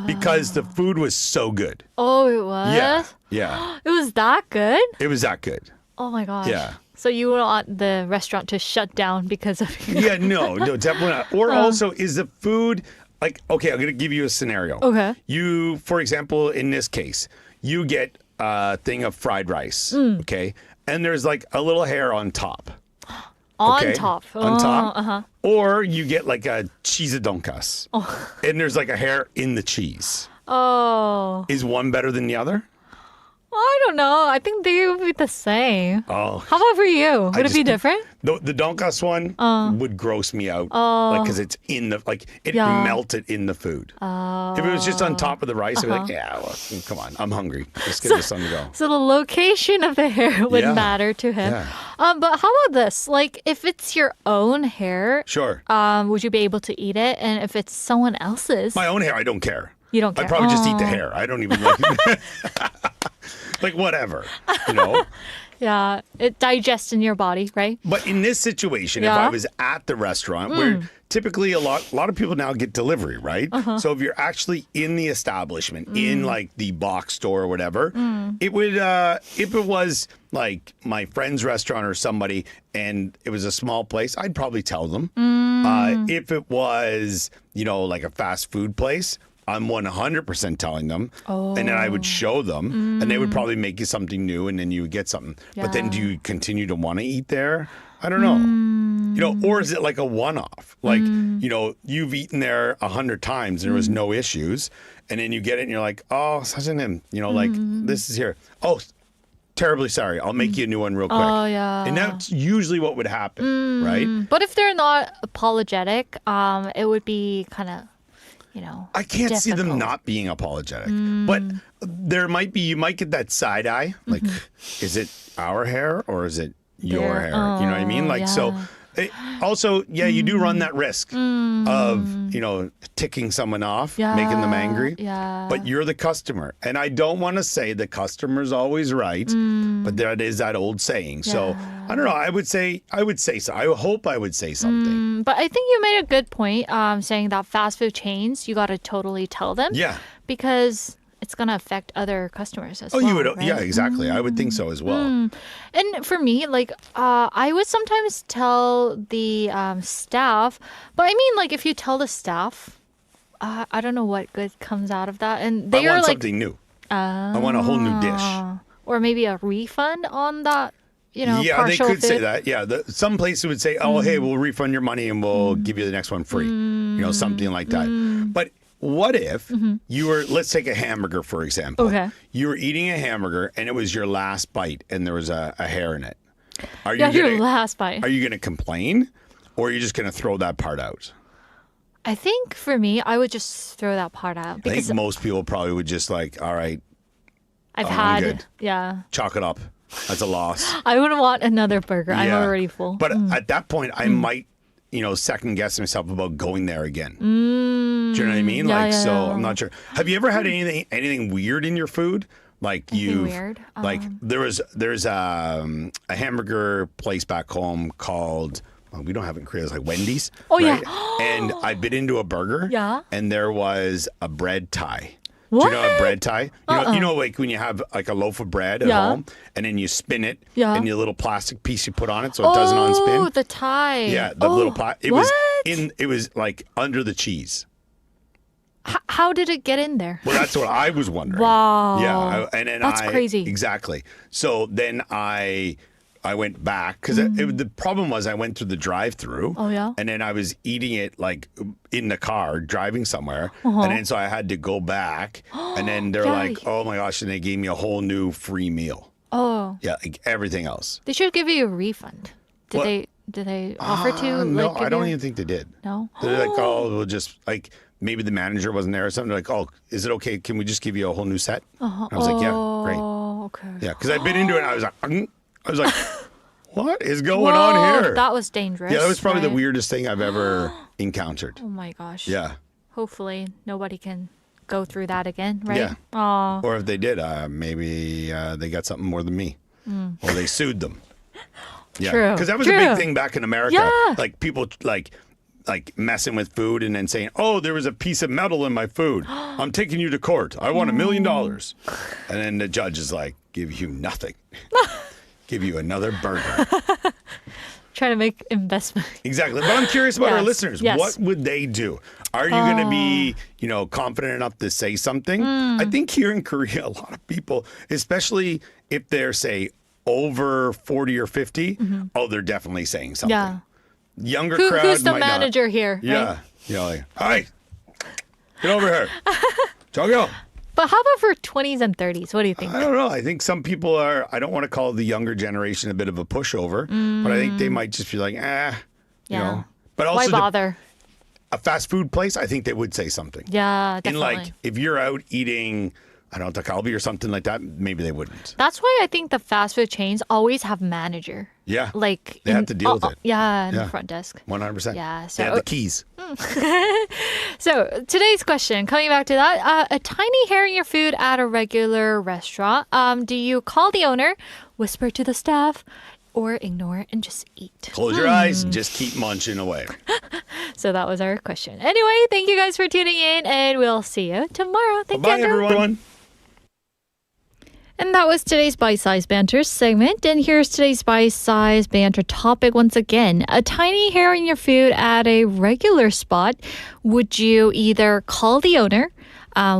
because the food was so good. Oh, it was? Yeah. It was that good? It was that good. Oh my gosh. Yeah. So you want the restaurant to shut down because of Yeah, no, definitely not. Or also, is the food... Like, okay, I'm going to give you a scenario. Okay. You, for example, in this case, you get a thing of fried rice, okay? And there's like a little hair on top. On top. On top. Or you get like a cheese donkas. And there's like a hair in the cheese. Oh. Is one better than the other? I don't know. I think they would be the same. Oh. How about for you? Would it be different? The donkas one would gross me out. Like, because it's in the, like, it melted in the food. If it was just on top of the rice, I'd be like, yeah, well, come on, I'm hungry. Let's get this on the go. So the location of the hair would matter to him. Yeah. But how about this? Like, if it's your own hair, Sure. would you be able to eat it? And if it's someone else's? My own hair, I don't care. You don't care? I'd probably just eat the hair. I don't even like it. Like, whatever, Yeah, it digests in your body, right? But in this situation, if I was at the restaurant, where typically a lot of people now get delivery, right? So if you're actually in the establishment, in like the box store or whatever, it would, if it was like my friend's restaurant or somebody and it was a small place, I'd probably tell them. If it was, like a fast food place, I'm 100% telling them, and then I would show them, and they would probably make you something new, and then you would get something. But then do you continue to want to eat there? I don't know. Or is it like a one-off? Like, you've eaten there 100 times, and there was no issues, and then you get it, and you're like, oh, such an like, this is here. Oh, terribly sorry. I'll make you a new one real quick. Oh, yeah. And that's usually what would happen, right? But if they're not apologetic, it would be kind of... I can't see them not being apologetic, but you might get that side eye. Like, is it our hair or is it your hair? You know what I mean? Like, so also, you do run that risk of, ticking someone off, making them angry. Yeah. But you're the customer. And I don't want to say the customer's always right, but that is that old saying. So I don't know. I would say so. I hope I would say something. But I think you made a good point saying that fast food chains, you got to totally tell them. Yeah. Because it's gonna affect other customers as Oh, well. you would, right? yeah, exactly. I would think so as well. And for me, like, I would sometimes tell the staff, but I mean, like, if you tell the staff, I don't know what good comes out of that. And they I are want like, something new. I want a whole new dish. or maybe a refund on that, Yeah, they partial could say food. that. Yeah, some places would say, "Oh, hey, we'll refund your money and we'll give you the next one free." Something like that. But what if you were? Let's take a hamburger for example. Okay. You were eating a hamburger and it was your last bite and there was a hair in it. Are you Yeah, your gonna, last bite. Are you going to complain, or are you just going to throw that part out? I think for me, I would just throw that part out I because think most people probably would just like, all right, I've I'm had, good. yeah. Chalk it up. That's a loss. I wouldn't want another burger. I'm Yeah. already full. But at that point, I might, second guess myself about going there again. Do you know what I mean? Yeah, like, yeah, so yeah. I'm not sure. Have you ever had anything weird in your food? Like Anything weird? like there's a hamburger place back home called. Well, we don't have it in Korea. It's like Wendy's. Oh, yeah. right? And I bit into a burger. Yeah. And there was a bread tie. What? Do you know a bread tie? You know, like when you have like a loaf of bread at Yeah. home, and then you spin it, Yeah. and your little plastic piece you put on it so it doesn't unspin. Oh, the tie. Yeah, the little it what? was it was like under the cheese. How did it get in there? Well, that's what I was wondering. Wow. Yeah, and then That's crazy. Exactly. So then I went back because the problem was I went through the drive-through. Oh, yeah? And then I was eating it like in the car driving somewhere, Uh-huh. and then so I had to go back, and then they're like, Yikes. "Oh my gosh!" And they gave me a whole new free meal. Oh, Yeah, like everything else. they should give you a refund. Did What? they offer to? No, like, give I don't you- even think they did. No. They're like, "Oh, we'll just like." Maybe the manager wasn't there or something. They're like, "Oh, is it okay? Can we just give you a whole new set?" Uh-huh. I was like, "Yeah, great." Oh, okay. Yeah, because I bit into it and I was like, I was like, what is going Whoa, on here? That was dangerous. Yeah, that was probably the right? weirdest thing I've ever encountered. Oh my gosh. Yeah. Hopefully nobody can go through that again, right? Yeah. Aw. Or if they did, maybe they got something more than me. Or they sued them. Yeah. True, Because that was a true. big thing back in America. Yeah. Like people like messing with food and then saying, "Oh, there was a piece of metal in my food. I'm taking you to court. I want $1 million." And then the judge is like, "Give you nothing. Give you another burger." Trying to make investment. Exactly. But I'm curious about our Yes, listeners. yes. What would they do? Are you going to be, confident enough to say something? I think here in Korea, a lot of people, especially if they're, say, over 40 or 50, oh, they're definitely saying something. Yeah. Younger Who's crowd the might manager not. here? Yeah. Right? Like, hi, get over here. 저기요. But how about for 20s and 30s? What do you think? I don't know. I think some people are, I don't want to call the younger generation a bit of a pushover, but I think they might just be like, you Yeah. know. But Why also bother? a fast food place, I think they would say something. Yeah, And definitely. like, if you're out eating, I don't know, takalbi or something like that, maybe they wouldn't. That's why I think the fast food chains always have manager. Yeah. Like They have to deal with it. Yeah, in Yeah. the front desk. 100%. Yeah, They so- have the keys. So today's question, coming back to that, a tiny hair in your food at a regular restaurant. Do you call the owner, whisper to the staff, or ignore and just eat? Close your eyes and just keep munching away. So that was our question. Anyway, thank you guys for tuning in, and we'll see you tomorrow. Thank Bye, you, Andrew. everyone. And that was today's Bite-Sized Banter segment. And here's today's Bite-Sized Banter topic once again. A tiny hair in your food at a regular spot. Would you either call the owner,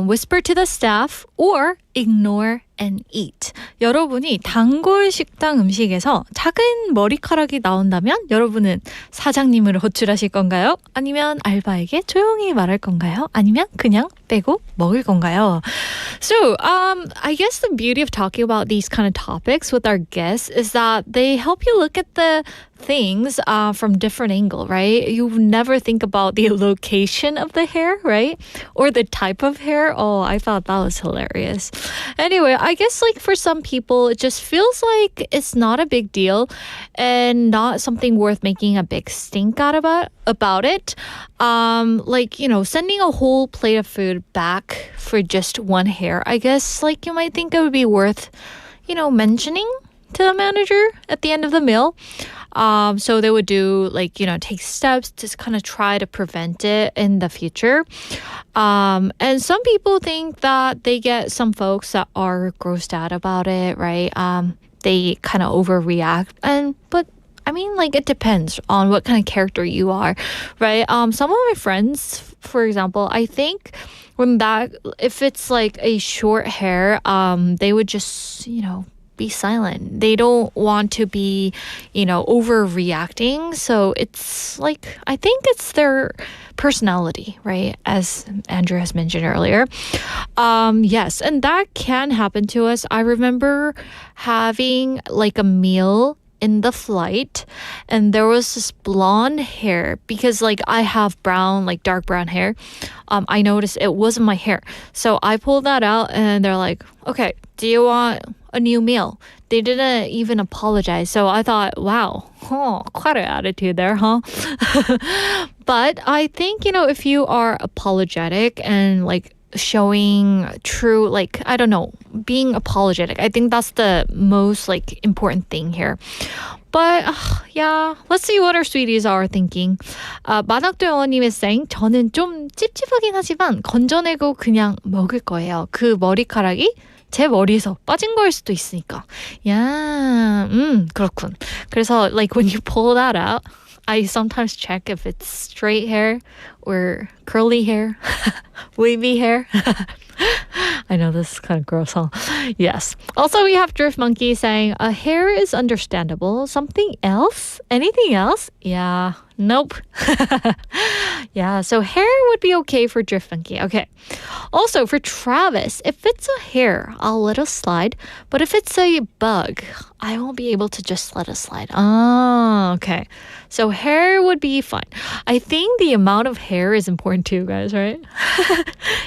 whisper to the staff, or ignore and eat? 여러분이 단골식당 음식에서 작은 머리카락이 나온다면 여러분은 사장님을 호출하실 건가요? 아니면 알바에게 조용히 말할 건가요? 아니면 그냥 빼고 먹을 건가요? So, I guess the beauty of talking about these kind of topics with our guests is that they help you look at the things from different angle, right? You never think about the location of the hair, right? Or the type of hair. Oh, I thought that was hilarious. Anyway, I guess like for some people, it just feels like it's not a big deal and not something worth making a big stink out about it. Like, sending a whole plate of food back for just one hair, I guess like you might think it would be worth, mentioning to the manager at the end of the meal. So they would do like, take steps to kind of try to prevent it in the future. And some people think that they get some folks that are grossed out about it, right? They kind of overreact. But I mean, like, it depends on what kind of character you are, right? Some of my friends, for example, I think if it's like a short hair, they would just, be silent. They don't want to be, overreacting. So it's like, I think it's their personality, right? As Andrew has mentioned earlier. Yes, and that can happen to us. I remember having like a meal in the flight, and there was this blonde hair because like I have dark brown hair. I noticed it wasn't my hair. So I pulled that out and they're like, okay, do you want a new meal? They didn't even apologize. So I thought, wow, quite an attitude there, huh? But I think, if you are apologetic and like showing true, like, I don't know, being apologetic, I think that's the most like important thing here. But yeah, let's see what our sweeties are thinking. 만학도 영어님 is saying, 저는 좀 찝찝하긴 하지만 건져내고 그냥 먹을 거예요. 그 머리카락이 제 머리에서 빠진 거일 수도 있으니까. Yeah, 그렇군. 그래서 like when you pull that out, I sometimes check if it's straight hair or curly hair, wavy hair. I know this is kind of gross, huh? Yes. Also, we have Drift Monkey saying, a hair is understandable. Something else? Anything else? Yeah. Nope. Yeah, so hair would be okay for Drift Monkey. Okay. Also, for Travis, if it's a hair, I'll let it slide. But if it's a bug, I won't be able to just let it slide. Oh, okay. So hair would be fine. I think the amount of hair is important too, guys, right?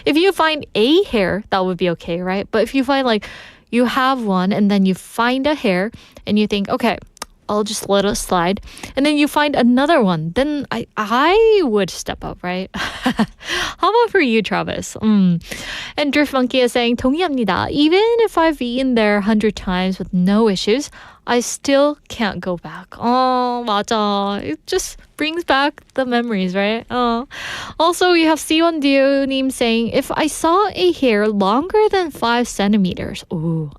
If you find a hair, that would be okay, right? But if you find like you have one and then you find a hair and you think, okay, I'll just let it slide. And then you find another one. Then I would step up, right? How about for you, Travis? And Drift Monkey is saying, 동의합니다. Even if I've eaten there 100 times with no issues, I still can't go back. Oh, 맞아. It just brings back the memories, right? Oh. Also, we have C1DO님 saying, if I saw a hair longer than 5 centimeters,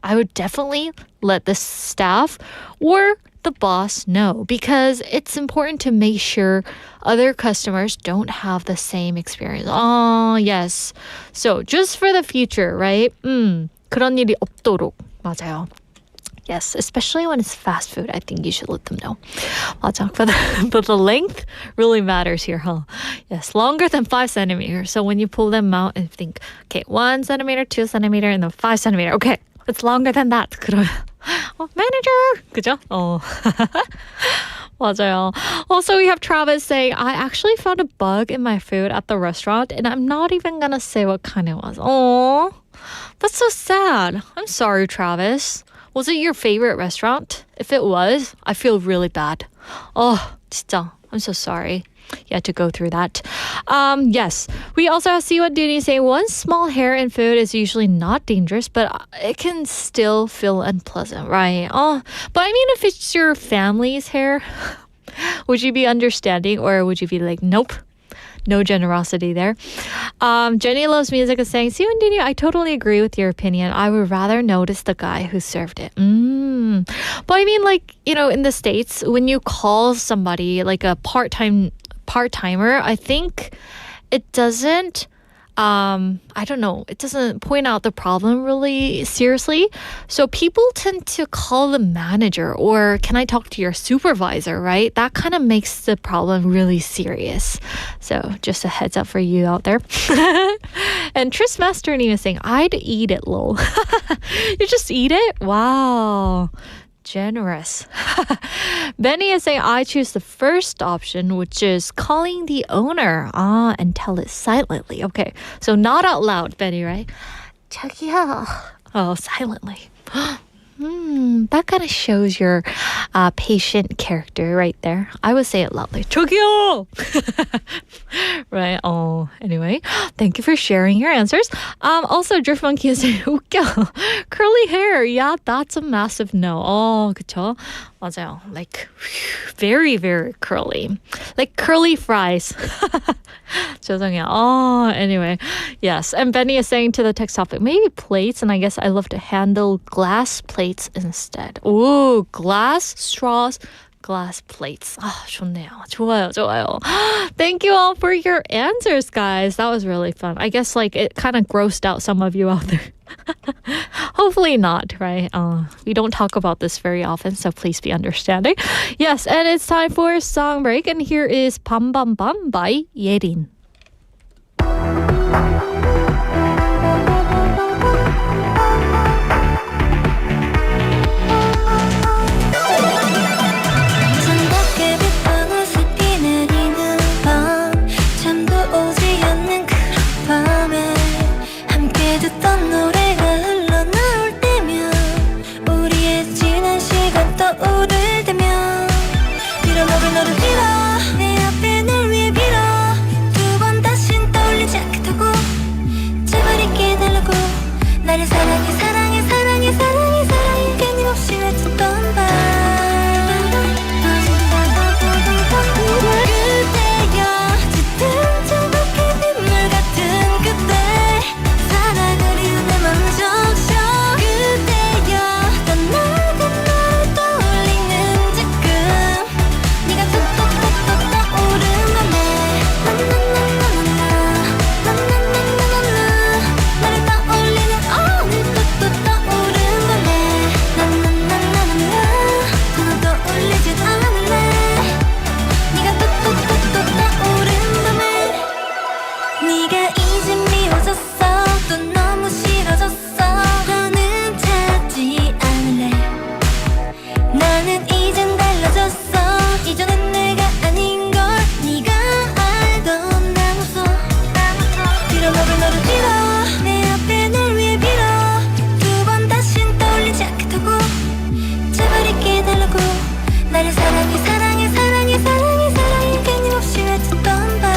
I would definitely let the staff or the boss know, because it's important to make sure other customers don't have the same experience. Oh, yes. So just for the future, right? 그런 일이 없도록. 맞아요. Yes, especially when it's fast food, I think you should let them know. 맞아. But the length really matters here, huh? Yes, longer than 5 centimeters. So when you pull them out and think, okay, 1 centimeter, 2 centimeter, and then 5 centimeter. Okay, it's longer than that. 그러면 manager! 그죠? 맞아요. Also, we have Travis saying, I actually found a bug in my food at the restaurant, and I'm not even gonna say what kind it was. Oh, that's so sad. I'm sorry, Travis. Was it your favorite restaurant? If it was, I feel really bad. Oh, 진짜. I'm so sorry. You had to go through that. Yes. We also have C1 Duty saying one small hair in food is usually not dangerous, but it can still feel unpleasant, right? Oh, but I mean, if it's your family's hair, would you be understanding, or would you be like, nope? No generosity there. Jenny Loves Music is saying, C1 Duty, I totally agree with your opinion. I would rather notice the guy who served it. But I mean, like, in the States, when you call somebody like a part-timer, I think it doesn't, I don't know, it doesn't point out the problem really seriously. So people tend to call the manager, or can I talk to your supervisor, right? That kind of makes the problem really serious. So just a heads up for you out there. And Tris Masterning is saying, I'd eat it, lol. You just eat it? Wow. Generous. Benny is saying, I choose the first option, which is calling the owner and tell it silently. Okay, so not out loud, Benny, right? 자기야. Oh, silently. That kind of shows your patient character right there. I would say it loudly. 저기요! Right. Oh, anyway. Thank you for sharing your answers. Also, Drift Monkey is saying, 웃겨. Curly hair. Yeah, that's a massive no. 그쵸? 맞아요. Like, very, very curly. Like curly fries. 죄송해요. Anyway. Yes. And Benny is saying to the text topic, maybe plates, and I guess I love to handle glass plates instead. Ooh, glass straws. Glass plates. 좋네요. 좋아요. Thank you all for your answers, guys. That was really fun. I guess like it kind of grossed out some of you out there. Hopefully not, right? We don't talk about this very often, so please be understanding. Yes, and it's time for a song break, and here is 밤밤밤 by 예린. 나를 사랑해 사랑해 사랑해 사랑해 사랑해 끊임없이 외쳤던 밤 그대여 짙은 조각의 빗물 같은 그대 사랑을 이룬 내 맘 적셔 그대여 떠나간 나를 떠올리는 지금 네가 툭툭툭툭 떠오른 밤에 나를 떠올리는 네가 이제 미워졌어 또 너무 싫어졌어 더는 찾지 않을래 나는 이젠 달라졌어 이전엔 내가 아닌 걸 네가 알던 난 없어 빌어먹을 너를 빌어 내 앞에 널 위해 빌어 두 번 다신 떠올리지 않겠다고 제발 있게 해달라고 나를 사랑해 사랑해 사랑해 사랑해 사랑해 끊임없이 외쳤던 밤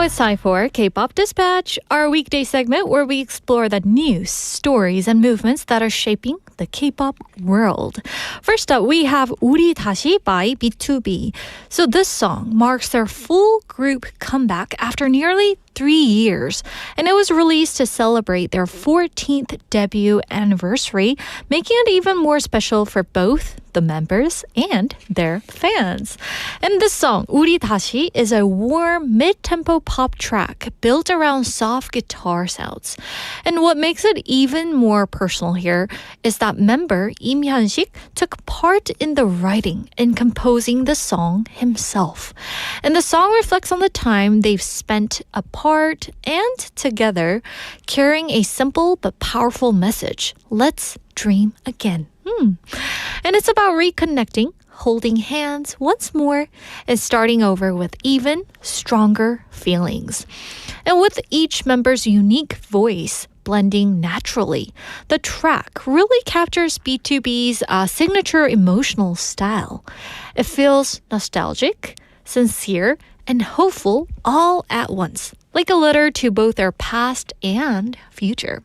It's time for K-pop Dispatch, our weekday segment where we explore the news, stories, and movements that are shaping the K-pop world. First up, we have 우리 다시 by B2B. So this song marks their full group comeback after nearly 3 years, and it was released to celebrate their 14th debut anniversary, making it even more special for both the members and their fans. And this song, 우리 다시, is a warm mid-tempo pop track built around soft guitar sounds. And what makes it even more personal here is that member Im Hyun-sik took part in the writing and composing the song himself. And the song reflects on the time they've spent apart and together, carrying a simple but powerful message. Let's dream again. And it's about reconnecting, holding hands once more, and starting over with even stronger feelings. And with each member's unique voice blending naturally, the track really captures B2B's signature emotional style. It feels nostalgic, sincere, and hopeful all at once, like a letter to both their past and future.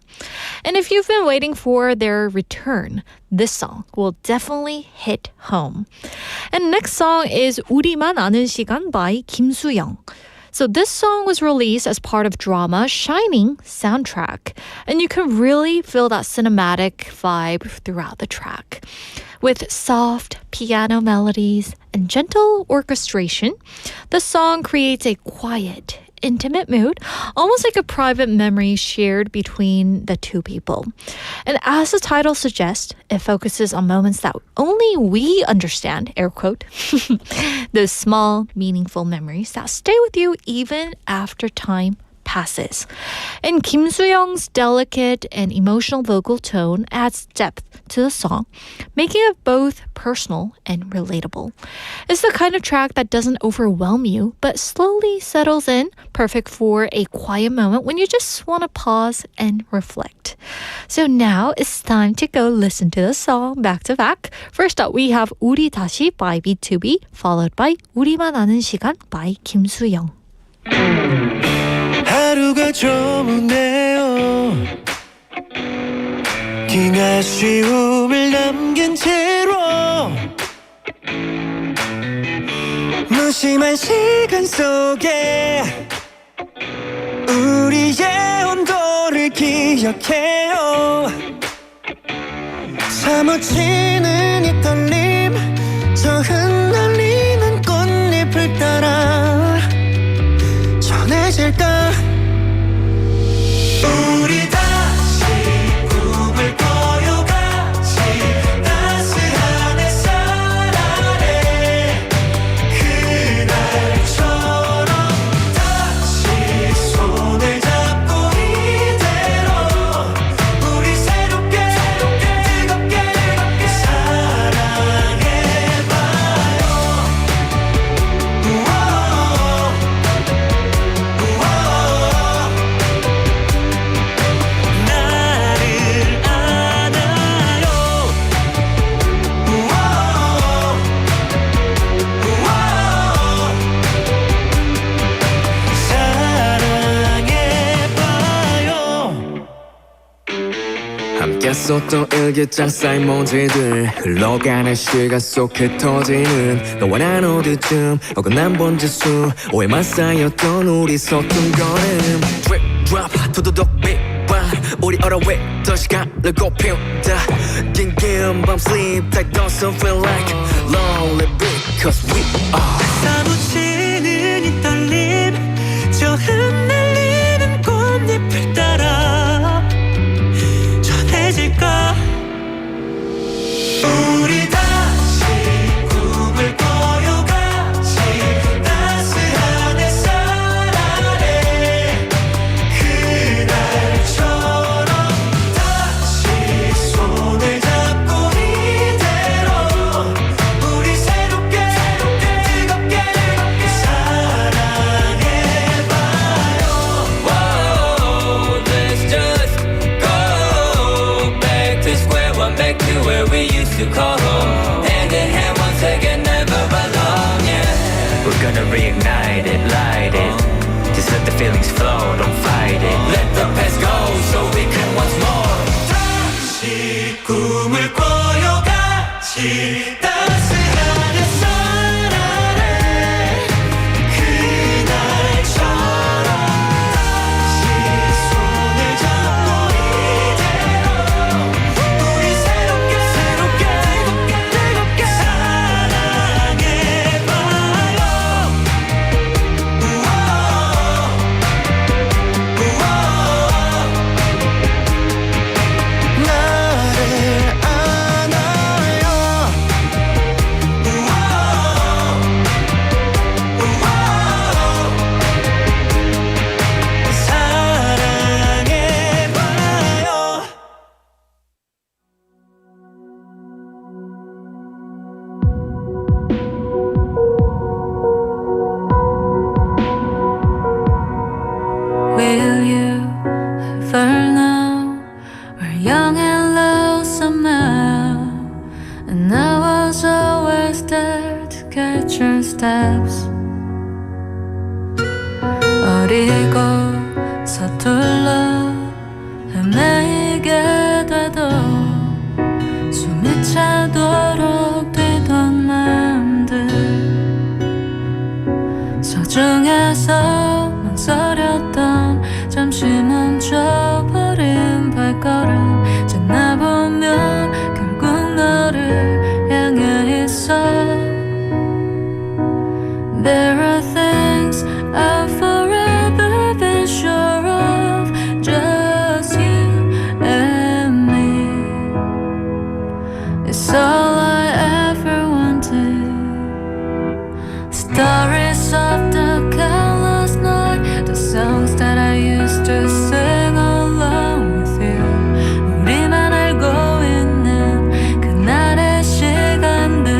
And if you've been waiting for their return, this song will definitely hit home. And next song is 우리만 아는 시간 by 김수영. So this song was released as part of drama Shining soundtrack, and you can really feel that cinematic vibe throughout the track. With soft piano melodies and gentle orchestration, the song creates a quiet, intimate mood, almost like a private memory shared between the two people. And as the title suggests, it focuses on moments that only we understand, air quote, those small, meaningful memories that stay with you even after time passes. And Kim Soo-young's delicate and emotional vocal tone adds depth to the song, making it both personal and relatable. It's the kind of track that doesn't overwhelm you, but slowly settles in, perfect for a quiet moment when you just want to pause and reflect. So now it's time to go listen to the song back to back. First up, we have 우리 다시 by B2B, followed by 우리만 아는 시간 by Kim Soo-young. 하루가 좋네요. 긴 아쉬움을 남긴 채로 무심한 시간 속에 우리의 온도를 기억해요. 사무치는 이 떨림, 저 흩날리는 꽃잎을 따라 전해질까. 우리 다시 꿈을 꿔요 같이 따스한 햇살 아래 그날처럼 다시 손을 잡고 이대로 우리 새롭게 뜨겁게 사랑해봐요. 함께 썼던 일기장 쌓인 먼지들 흘러가는 시간 속 흩어지는 너와 난 어디쯤 어긋난 번지수 오해만 쌓였던 우리 서툰 걸음 Drip drop 두두둑 big bang 우리 얼어있던 시간을 곱힌다 긴긴 밤 sleep tight doesn't feel like lonely because we are 사무치는 이 떨림 저 흩날리는 꽃잎을 따라 전해질까. 우리 다시 꿈을 꿔요 같이 따스한 햇살 아래 그날처럼 다시 손을 잡고 이대로 우리 새롭게 뜨겁게 사랑해봐요. Whoa, let's just go back to square one, back to where we used to call home. Hand in hand once again, never alone, yeah. We're gonna reignite it, light it. Just let the feelings flow, don't fight it. Let the past go so we can once more. 다시 꿈을 꿔요 같이 따스한 햇살 아래 그날처럼 버리고 서툴러 헤매게 돼도 숨이 차도록 뛰던 마음들 소중해서 망설였던 잠시 멈춰버린 발걸음 지나보면 결국 너를 향해 있어 There are things I've forever been sure of just you and me It's all I ever wanted Stories of the countless night The songs that I used to sing along with you 우리만 알고 있는 그날의 시간들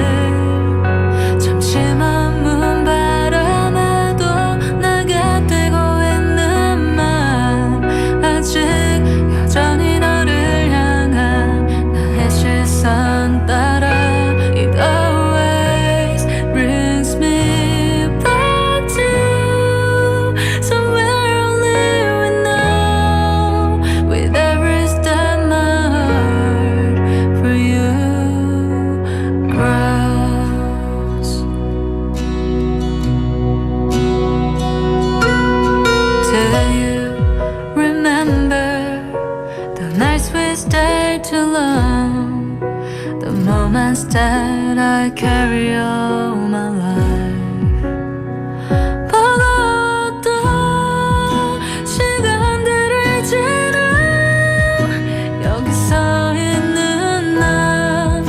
잠시만 문 바람에도 내게 뛰고 있는 맘 아직 여전히 너를 향한 나의 시선 따라 It always brings me back to somewhere only we know with every step my heart for you grows Do you remember the nights we stayed too long The moments that I carry all my life 버거웠던 시간들을 지나 여기 서 있는 난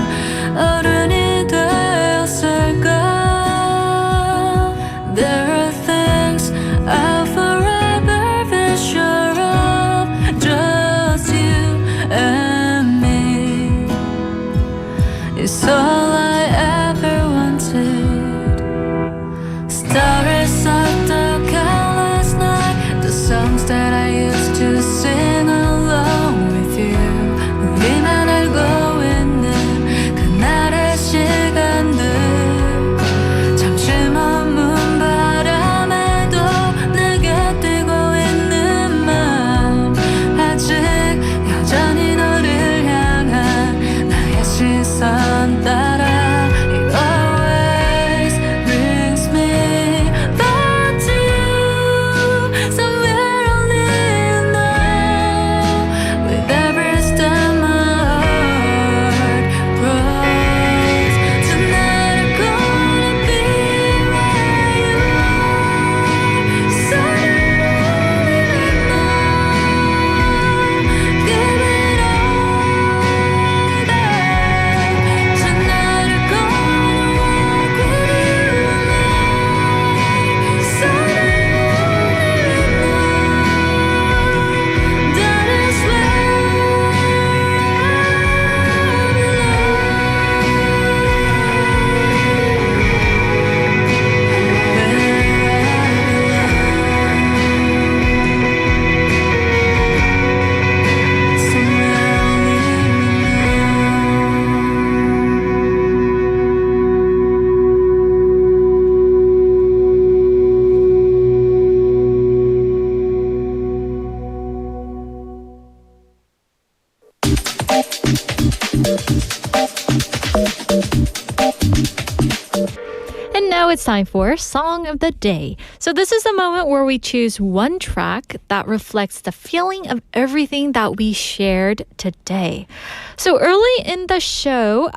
어른이 되었을까 There are things I'll forever be sure of Just you and me It's all I ever wanted Stories of the countless night The songs that I used to sing along with you 우리만 알고 있는 그날의 시간들 잠시 머문 바람에도 내게 뛰고 있는 맘 아직 여전히 너를 향한 나의 시선 따라 It always brings me back to you somewhere only you know with every step my heart grows Tonight I'm gonna be where you are so only we know give it all back Tonight I'm gonna walk with you so only we know that is where And now it's time for Song of the Day. So this is the moment where we choose one track that reflects the feeling of everything that we shared today. So early in the show,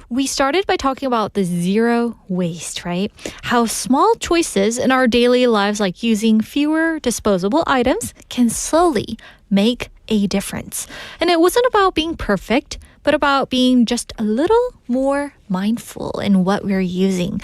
we started by talking about the zero waste, right? How small choices in our daily lives, like using fewer disposable items, can slowly make a difference. And it wasn't about being perfect, but about being just a little more mindful in what we're using.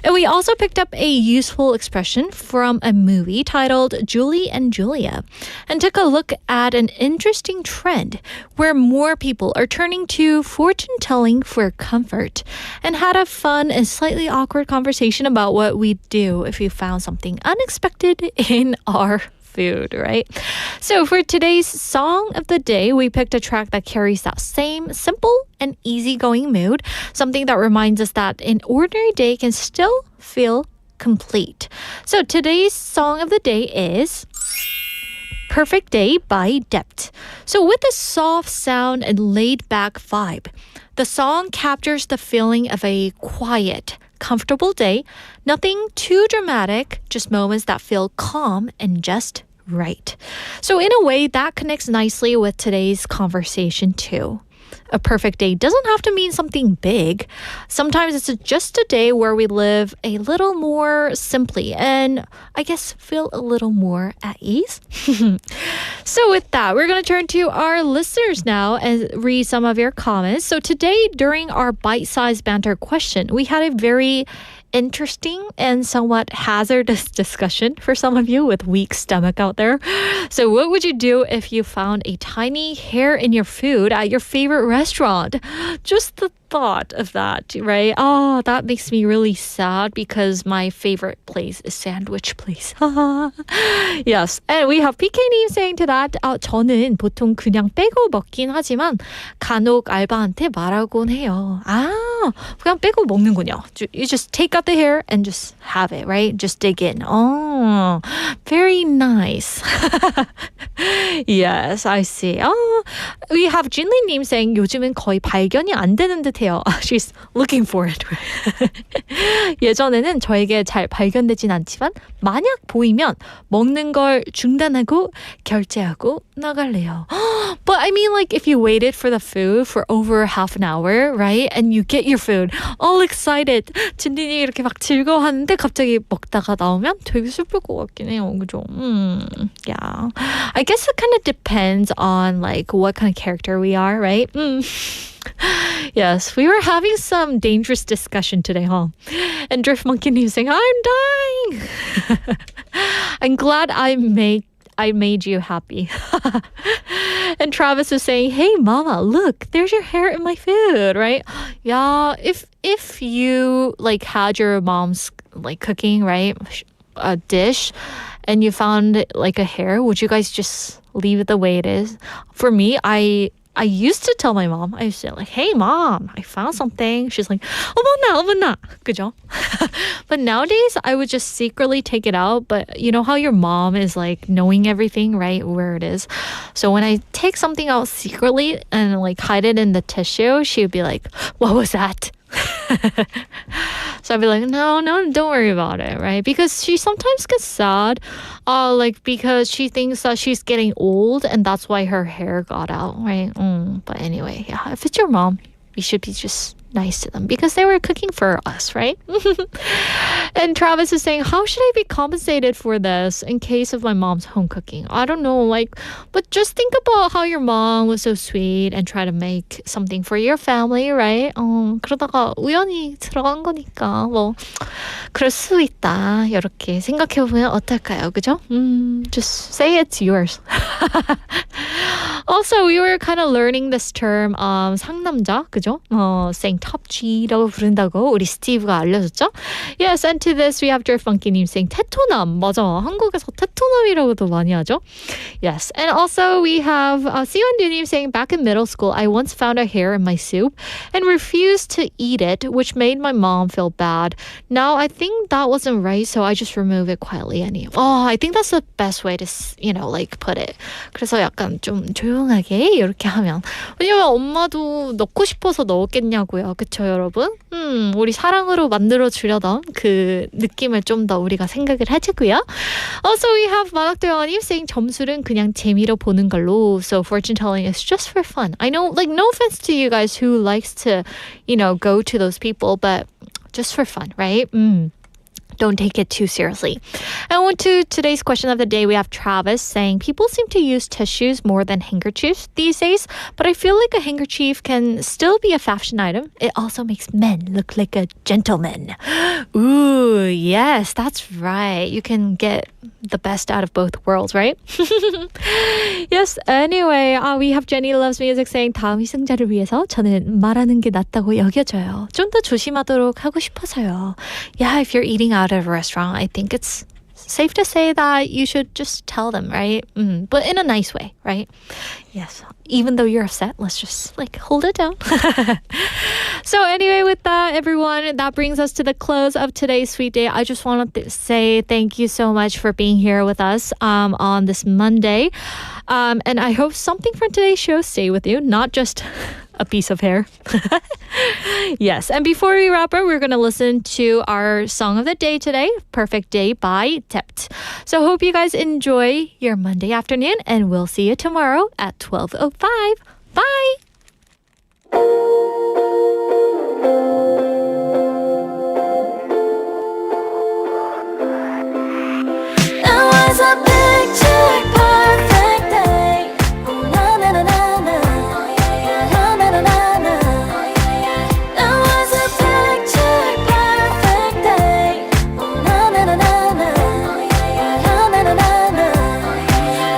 And we also picked up a useful expression from a movie titled Julie and Julia and took a look at an interesting trend where more people are turning to fortune telling for comfort and had a fun and slightly awkward conversation about what we'd do if we found something unexpected in our food, right? So for today's Song of the Day, we picked a track that carries that same simple and easygoing mood, something that reminds us that an ordinary day can still feel complete. So today's song of the day is Perfect Day by Dept. So with a soft sound and laid-back vibe, the song captures the feeling of a quiet, comfortable day. Nothing too dramatic, just moments that feel calm and just right. So in a way, that connects nicely with today's conversation too. A perfect day doesn't have to mean something big. Sometimes it's just a day where we live a little more simply and I guess feel a little more at ease. So with that, we're going to turn to our listeners now and read some of your comments. So today, during our bite-sized banter question, we had a very interesting and somewhat hazardous discussion for some of you with weak stomach out there. So what would you do if you found a tiny hair in your food at your favorite restaurant? Just the thought of that, right? Oh, that makes me really sad because my favorite place is sandwich place. Yes. And we have PK님 saying to that, 저는 보통 그냥 빼고 먹긴 하지만 간혹 알바한테 말하곤 해요. 그냥 빼고 먹는군요. You just take out the hair and just have it, right? Just dig in. Oh, very nice. Yes, I see. We have 진리님 saying 요즘은 거의 발견이 안 되는 듯해요. She's looking for it. 예전에는 저에게 잘 발견되진 않지만 만약 보이면 먹는 걸 중단하고 결제하고 나갈래요. But I mean, like, if you waited for the food for over half an hour, right? And you get your food, all excited. 진리님 이렇게 막 즐거워하는데 갑자기 먹다가 나오면 되게 슬플 것 같긴 해요. 그죠? Yeah. I guess it kind of depends on, like, what kind of character we are, right? Yes, we were having some dangerous discussion today, huh? And Drift Monkey News saying, I'm dying! I'm glad I made you happy. And Travis was saying, hey mama, look, there's your hair in my food, right? Yeah, if you like had your mom's like cooking, right, a dish, and you found like a hair, would you guys just leave it the way it is? For me, I used to tell my mom, I used to say like, hey mom, I found something. She's like, 어머나. 그죠? But nowadays, I would just secretly take it out. But you know how your mom is like knowing everything, right? Where it is. So when I take something out secretly and like hide it in the tissue, she would be like, what was that? So I'd be like, no, don't worry about it, right? Because she sometimes gets sad, like because she thinks that she's getting old and that's why her hair got out, right? But anyway, yeah, if it's your mom, you should be just nice to them because they were cooking for us, right? And Travis is saying, how should I be compensated for this in case of my mom's home cooking? I don't know, like, but just think about how your mom was so sweet and try to make something for your family, right? 그러다가 우연히 들어간 거니까 뭐 그럴 수 있다. 이렇게 생각해보면 어떨까요? 그죠? Just say it's yours. Also, we were kind of learning this term, 상남자, 그죠? saying top G라고 부른다고 우리 스티브가 알려줬죠? Yes, and to this we have Funky님 saying 테토남. 맞아, 한국에서 테토남이라고도 많이 하죠? Yes, and also we have 시원두님 saying back in middle school, I once found a hair in my soup and refused to eat it, which made my mom feel bad. Now I think that wasn't right, so I just remove it quietly anyway. I think that's the best way to, like put it. 그래서 약간 좀 조용하게 이렇게 하면 왜냐면 엄마도 넣고 싶어서 넣었겠냐고요. 그쵸 여러분? 우리 사랑으로 만들어주려던 그 느낌을 좀 더 우리가 생각을 해주고요. Also we have 만학도영아님 saying 점술은 그냥 재미로 보는 걸로. So fortune telling is just for fun. I know, like, no offense to you guys who likes to, go to those people, but just for fun, right? Don't take it too seriously. And on to today's question of the day, we have Travis saying, people seem to use tissues more than handkerchiefs these days, but I feel like a handkerchief can still be a fashion item. It also makes men look like a gentleman. Ooh, yes, that's right. You can get the best out of both worlds, right? Yes, anyway, we have Jenny Loves Music saying, 다음 희생자를 위해서 저는 말하는 게 낫다고 여겨져요. 좀 더 조심하도록 하고 싶어서요. Yeah, if you're eating out at a restaurant, I think it's safe to say that you should just tell them, right? But in a nice way, right? Yes. Even though you're upset, let's just like hold it down. So anyway, with that, everyone, that brings us to the close of today's Sweet Day. I just want to say thank you so much for being here with us on this Monday. And I hope something from today's show stay with you, not just a piece of hair. Yes. And before we wrap up, we're going to listen to our song of the day today, Perfect Day by Dept. So hope you guys enjoy your Monday afternoon, and we'll see you tomorrow at 12:05. Bye! It was a picture perfect day. Na na na na na. Na na na na na. It was a picture perfect day. Na na na na na. Na na na na na.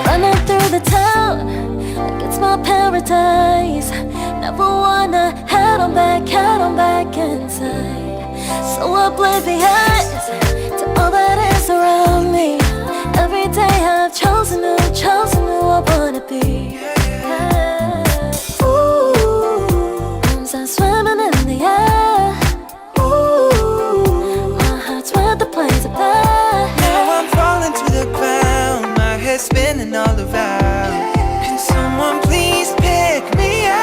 Running through the town like it's my paradise. Never wanna head on back inside. So oblivious to all that is around me. Every day I've chosen who I wanna be. Ooh, arms are swimming in the air. Ooh, my heart's with the planes of there. Now I'm falling to the ground, my head spinning all around. Can someone please pick me up?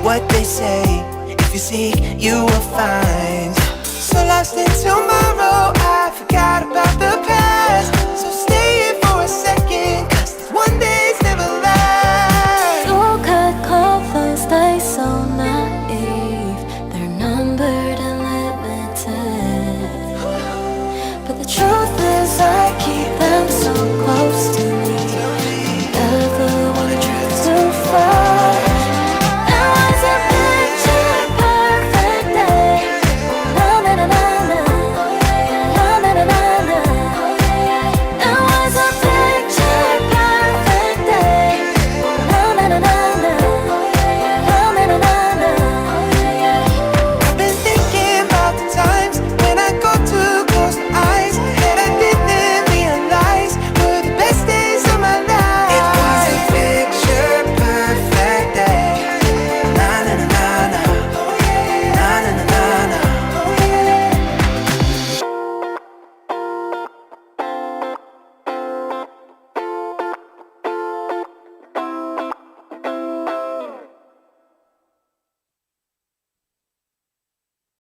What they say, if you seek, you will find. So lost in tomorrow, I forgot about the